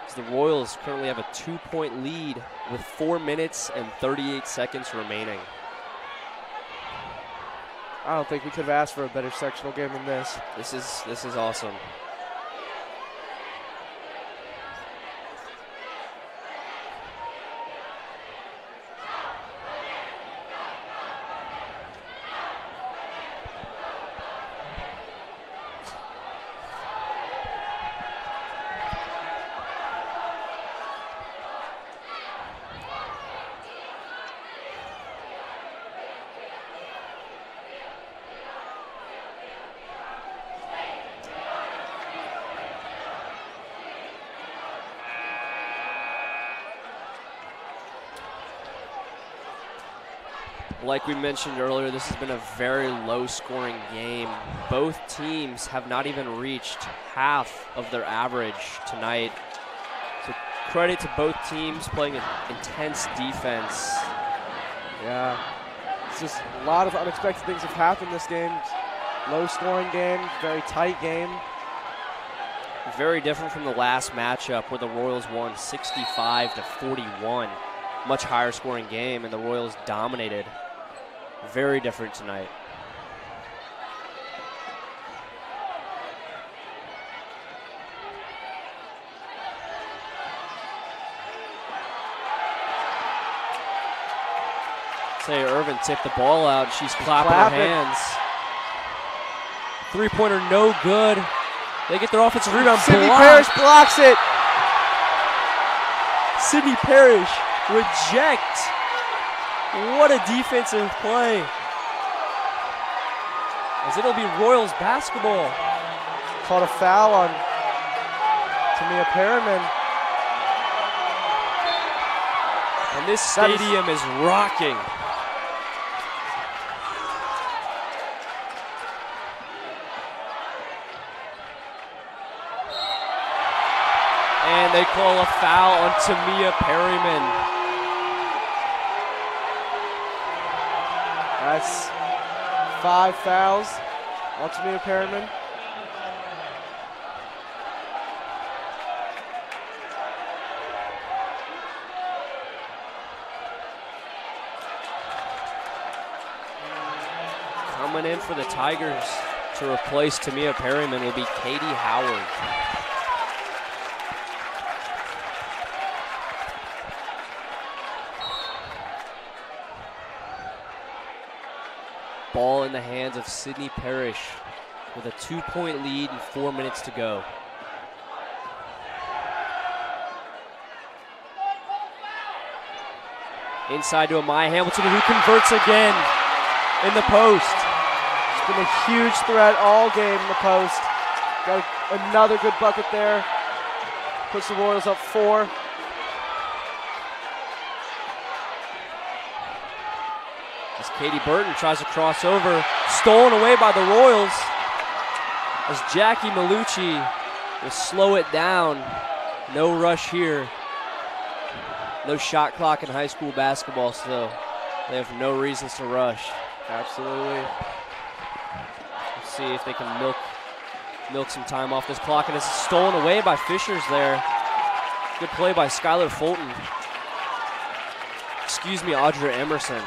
S1: As the Royals currently have a 2-point lead with 4 minutes and 38 seconds remaining.
S2: I don't think we could have asked for a better sectional game than this.
S1: This is awesome. Like we mentioned earlier, this has been a very low-scoring game. Both teams have not even reached half of their average tonight. So credit to both teams playing an intense defense.
S2: Yeah, it's just a lot of unexpected things have happened this game. Low-scoring game, very tight game.
S1: Very different from the last matchup where the Royals won 65-41. Much higher scoring game, and the Royals dominated. Very different tonight. Say Irvin tipped the ball out. She's clapping her hands. Three-pointer no good. They get their offensive rebound.
S2: Sydney Parrish blocks it.
S1: Sydney Parrish reject. What a defensive play. As it'll be Royals basketball.
S2: Caught a foul on Tamia Perryman.
S1: And this stadium is rocking. And they call a foul on Tamia Perryman.
S2: That's 5 fouls on Tamia Perryman.
S1: Coming in for the Tigers to replace Tamia Perryman will be Katie Howard. Ball in the hands of Sydney Parrish with a 2-point lead and 4 minutes to go. Inside to Amaya Hamilton, who converts again in the post.
S2: It's been a huge threat all game in the post. Got another good bucket there. Puts the Royals up 4.
S1: As Katie Burton tries to cross over, stolen away by the Royals. As Jackie Malucci will slow it down. No rush here. No shot clock in high school basketball, so they have no reasons to rush.
S2: Absolutely.
S1: Let's see if they can milk some time off this clock. And it's stolen away by Fishers there. Good play by Skylar Fulton. Excuse me, Audra Emerson.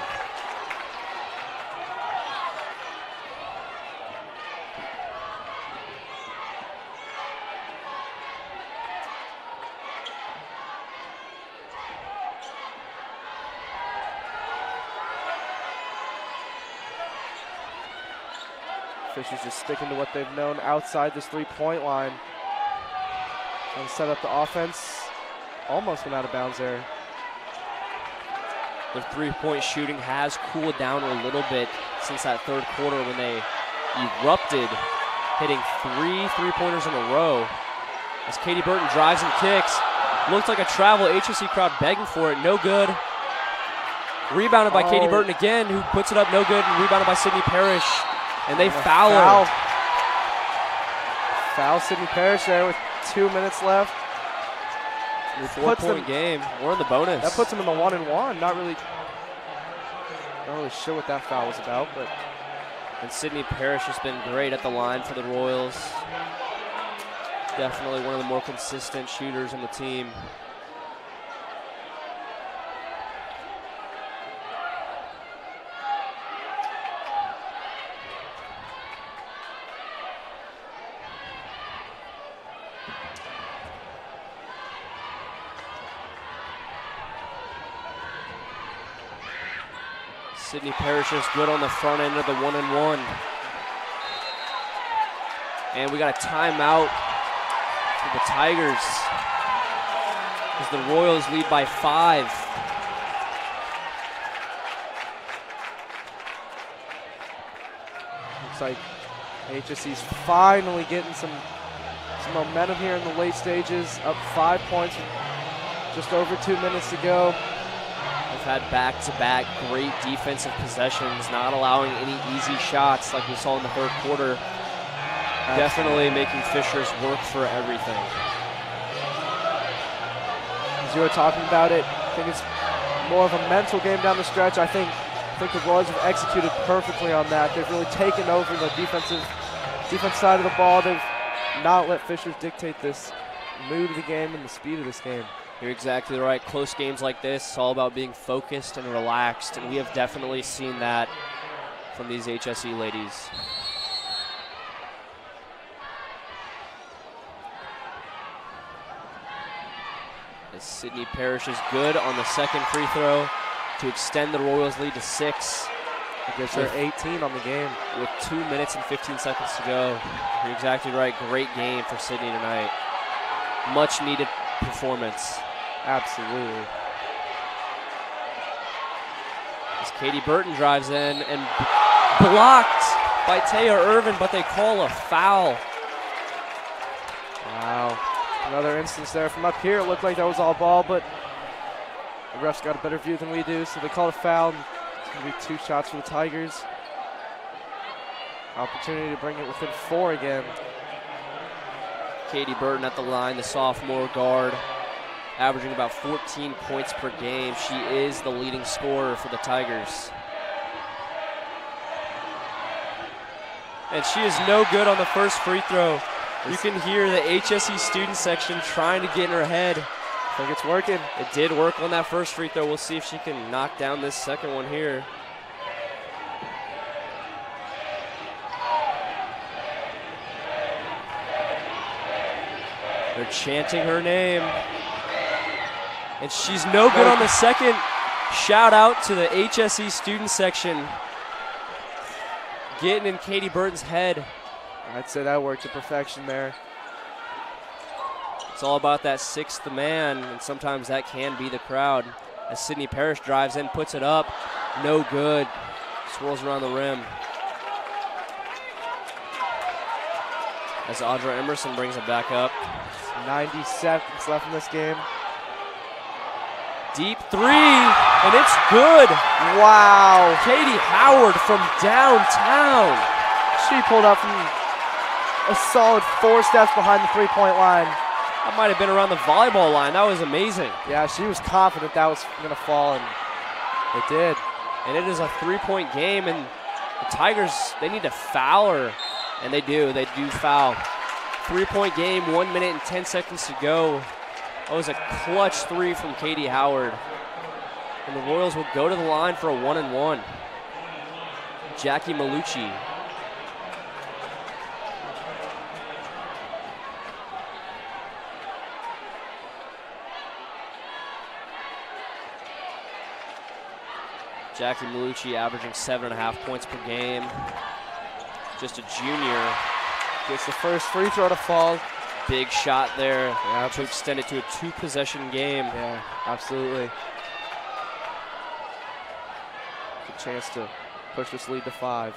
S2: Fisher's just sticking to what they've known outside this 3-point line. And set up the offense. Almost went out of bounds there.
S1: Their 3-point shooting has cooled down a little bit since that third quarter when they erupted, hitting 3 3-pointers in a row. As Katie Burton drives and kicks. Looks like a travel. HSC crowd begging for it. No good. Rebounded by Katie Burton again, who puts it up no good, and rebounded by Sydney Parrish. And they foul her.
S2: Foul Sydney Parrish there with 2 minutes left.
S1: 4-point game. We're in the bonus.
S2: That puts them in the 1-1. Not really sure what that foul was about, but.
S1: And Sydney Parrish has been great at the line for the Royals. Definitely one of the more consistent shooters on the team. Sydney Parrish is good on the front end of the 1-and-1. And we got a timeout for the Tigers as the Royals lead by 5.
S2: Looks like HSC's finally getting some momentum here in the late stages. Up 5 points, just over 2 minutes to go.
S1: Had back-to-back great defensive possessions, not allowing any easy shots like we saw in the third quarter. Definitely making Fishers work for everything.
S2: As you were talking about it, I think it's more of a mental game down the stretch. I think the Royals have executed perfectly on that. They've really taken over the defense side of the ball. They've not let Fishers dictate this mood of the game and the speed of this game.
S1: You're exactly right. Close games like this, it's all about being focused and relaxed, and we have definitely seen that from these HSE ladies. As Sydney Parrish is good on the second free throw. to extend the Royals' lead to 6.
S2: It gives her 18 on the game.
S1: With 2 minutes and 15 seconds to go. You're exactly right. Great game for Sydney tonight. Much needed performance.
S2: Absolutely.
S1: As Katie Burton drives in and blocked by Taya Irvin, but they call a foul.
S2: Wow. Another instance there from up here. It looked like that was all ball, but the refs got a better view than we do, so they called a foul. It's going to be 2 shots for the Tigers. Opportunity to bring it within 4 again.
S1: Katie Burton at the line, the sophomore guard, averaging about 14 points per game. She is the leading scorer for the Tigers. And she is no good on the first free throw. You can hear the HSE student section trying to get in her head.
S2: I think it's working.
S1: It did work on that first free throw. We'll see if she can knock down this second one here. They're chanting her name. And she's no good on the second. Shout out to the HSE student section. Getting in Katie Burton's head.
S2: I'd say that worked to perfection there.
S1: It's all about that 6th man, and sometimes that can be the crowd. As Sydney Parrish drives in, puts it up. No good. Swirls around the rim. As Audra Emerson brings it back up.
S2: 90 seconds left in this game.
S1: Deep 3, and it's good.
S2: Wow.
S1: Katie Howard from downtown.
S2: She pulled up from a solid 4 steps behind the 3-point line.
S1: That might have been around the volleyball line. That was amazing.
S2: Yeah, she was confident that was going to fall, and it did.
S1: And it is a 3-point game, and the Tigers, they need to foul her, and they do. They do foul. 3-point game, 1 minute and 10 seconds to go. That was a clutch 3 from Katie Howard. And the Royals will go to the line for a 1-and-1. Jackie Malucci. Jackie Malucci averaging 7.5 points per game. Just a junior.
S2: Gets the first free throw to fall.
S1: Big shot there,
S2: yeah,
S1: to extend it to a 2-possession game.
S2: Yeah, absolutely. Good chance to push this lead to 5.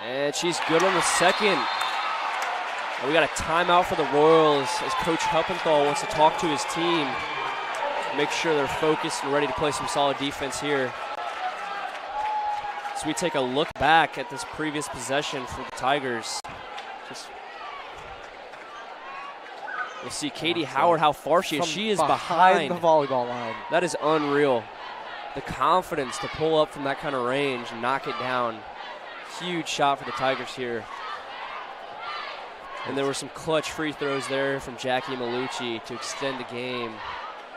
S1: And she's good on the second. And we got a timeout for the Royals as Coach Huppenthal wants to talk to his team. Make sure they're focused and ready to play some solid defense here. So we take a look back at this previous possession for the Tigers. We'll see Katie Howard, how far she is. She is behind
S2: the volleyball line.
S1: That is unreal. The confidence to pull up from that kind of range and knock it down. Huge shot for the Tigers here. And there were some clutch free throws there from Jackie Malucci to extend the game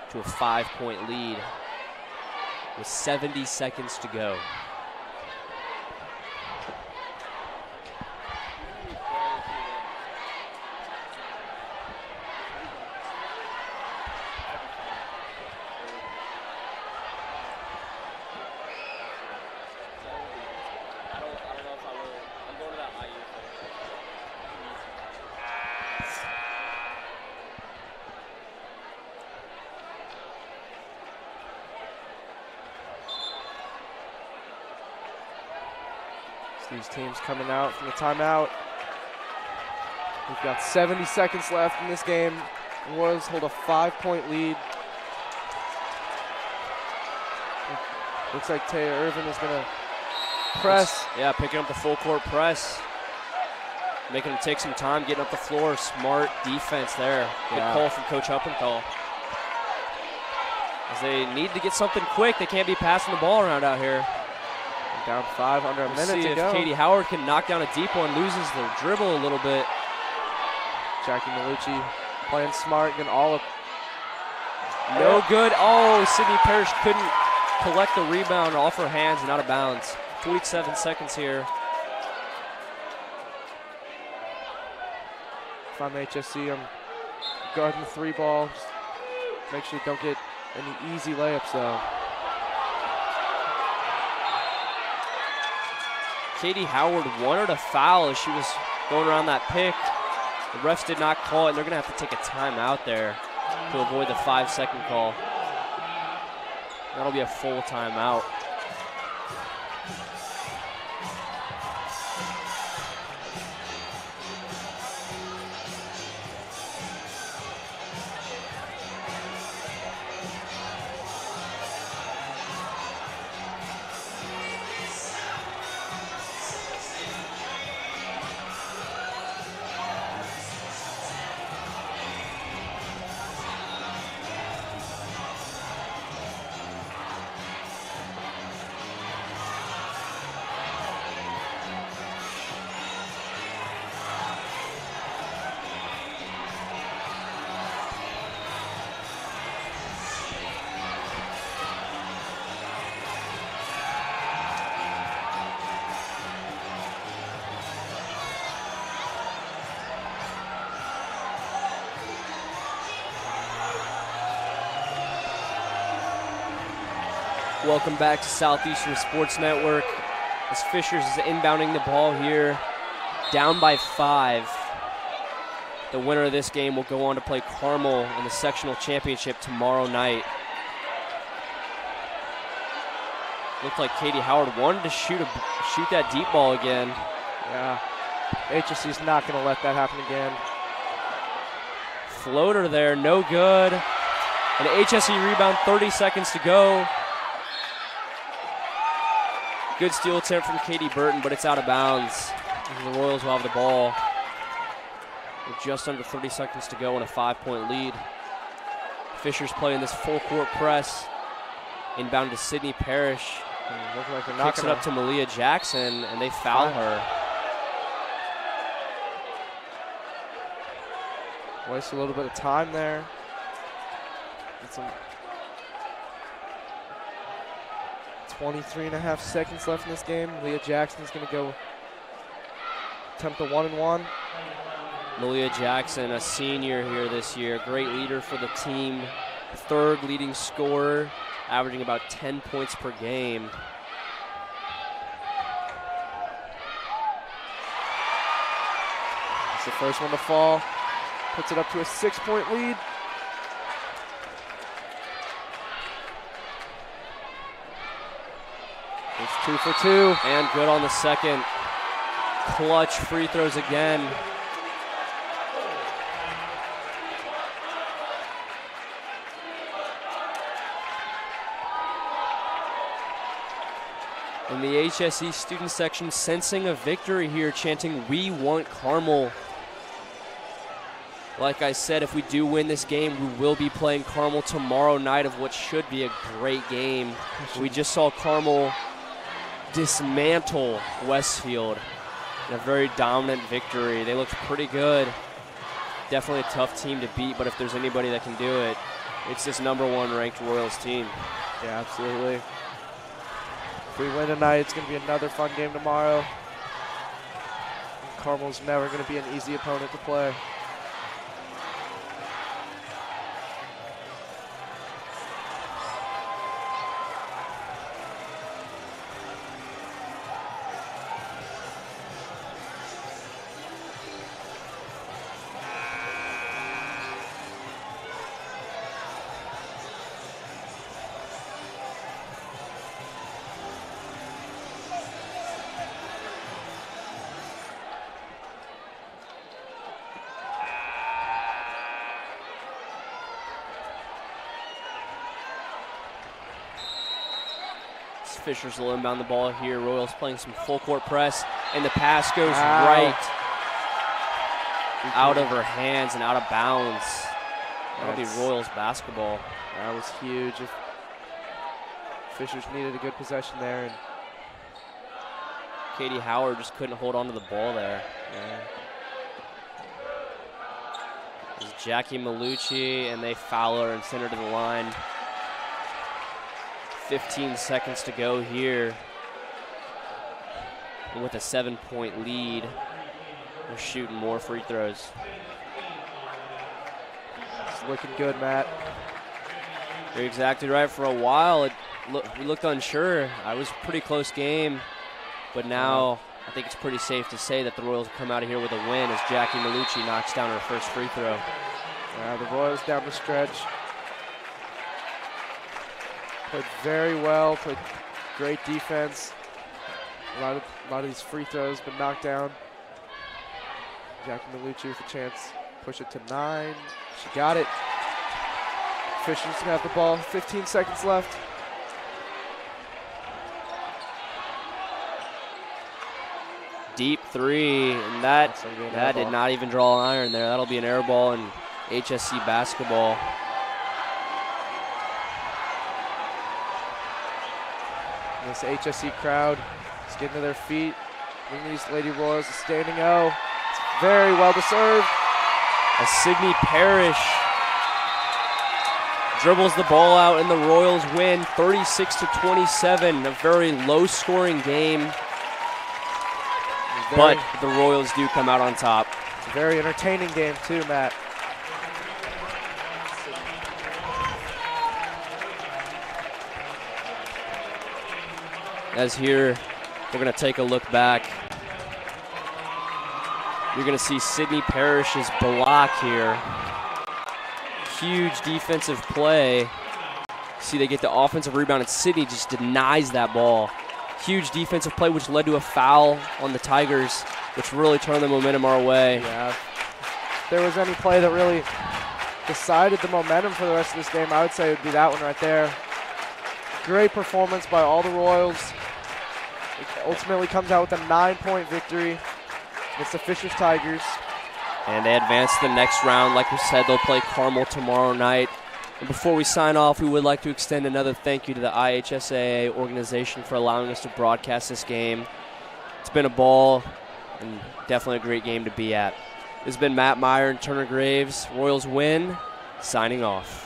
S1: to a 5-point lead with 70 seconds to go.
S2: These teams coming out from the timeout. We've got 70 seconds left in this game. The Royals hold a 5-point lead. Looks like Taya Irvin is going to press.
S1: Yeah, picking up the full court press. Making them take some time, getting up the floor. Smart defense there. Good call from Coach Huppenthal. As they need to get something quick. They can't be passing the ball around out here.
S2: Down 5, under a minute to go.
S1: See if Katie Howard can knock down a deep one, loses the dribble a little bit.
S2: Jackie Malucci playing smart, getting all up.
S1: No good. Oh, Sydney Parrish couldn't collect the rebound off her hands and out of bounds. 47 seconds here.
S2: If I'm HSC, I'm guarding the 3 ball. Just make sure you don't get any easy layups, though.
S1: Katie Howard wanted a foul as she was going around that pick. The refs did not call it, and they're going to have to take a timeout there to avoid the 5-second call. That'll be a full timeout. Welcome back to Southeastern Sports Network. As Fishers is inbounding the ball here, down by 5. The winner of this game will go on to play Carmel in the sectional championship tomorrow night. Looked like Katie Howard wanted to shoot that deep ball again.
S2: Yeah, HSC's not going to let that happen again.
S1: Floater there, no good. An HSC rebound, 30 seconds to go. Good steal attempt from Katie Burton, but it's out of bounds. The Royals will have the ball with just under 30 seconds to go and a 5-point lead. Fishers playing this full court press. Inbound to Sydney Parrish. Kicks it up to Malia Jackson, and they foul her.
S2: Waste a little bit of time there. Get some 23.5 seconds left in this game. Leah Jackson's going to go attempt the 1-and-1.
S1: Malia Jackson, a senior here this year, great leader for the team, third leading scorer, averaging about 10 points per game.
S2: It's the first one to fall. Puts it up to a 6-point lead. It's 2 for 2.
S1: And good on the second. Clutch free throws again. And the HSE student section sensing a victory here, chanting, "We want Carmel." Like I said, if we do win this game, we will be playing Carmel tomorrow night of what should be a great game. We just saw Carmel dismantle Westfield in a very dominant victory. They looked pretty good. Definitely a tough team to beat, but if there's anybody that can do it, it's this #1 ranked Royals team.
S2: Yeah, absolutely. If we win tonight, it's going to be another fun game tomorrow. Carmel's never going to be an easy opponent to play.
S1: Fishers will inbound the ball here. Royals playing some full court press, and the pass goes right out of her hands and out of bounds. That'll be Royals basketball.
S2: That was huge. If Fishers needed a good possession there, and
S1: Katie Howard just couldn't hold on to the ball there.
S2: yeah.
S1: This is Jackie Malucci, and they foul her and send her to the line. 15 seconds to go here. And with a 7-point lead, they're shooting more free throws.
S2: It's looking good, Matt.
S1: You're exactly right. For a while, we looked unsure. It was a pretty close game, but now I think it's pretty safe to say that the Royals come out of here with a win as Jackie Malucci knocks down her first free throw.
S2: The Royals down the stretch played very well, played great defense. A lot of these free throws been knocked down. Jackie Malucci with a chance, push it to 9. She got it. Fisher's got the ball, 15 seconds left.
S1: Deep three, and that did not even draw an iron there. That'll be an air ball in HSC basketball.
S2: This HSC crowd is getting to their feet. These Lady Royals a standing O. It's very well deserved.
S1: As Sydney Parrish dribbles the ball out and the Royals win 36-27. A very low-scoring game, but the Royals do come out on top.
S2: It's a very entertaining game too, Matt.
S1: As here, we're going to take a look back. You're going to see Sydney Parrish's block here. Huge defensive play. See, they get the offensive rebound, and Sydney just denies that ball. Huge defensive play, which led to a foul on the Tigers, which really turned the momentum our way.
S2: Yeah. If there was any play that really decided the momentum for the rest of this game, I would say it would be that one right there. Great performance by all the Royals. It ultimately comes out with a 9-point victory against the Fishers Tigers.
S1: And they advance to the next round. Like we said, they'll play Carmel tomorrow night. And before we sign off, we would like to extend another thank you to the IHSAA organization for allowing us to broadcast this game. It's been a ball and definitely a great game to be at. This has been Matt Meyer and Turner Graves. Royals win, signing off.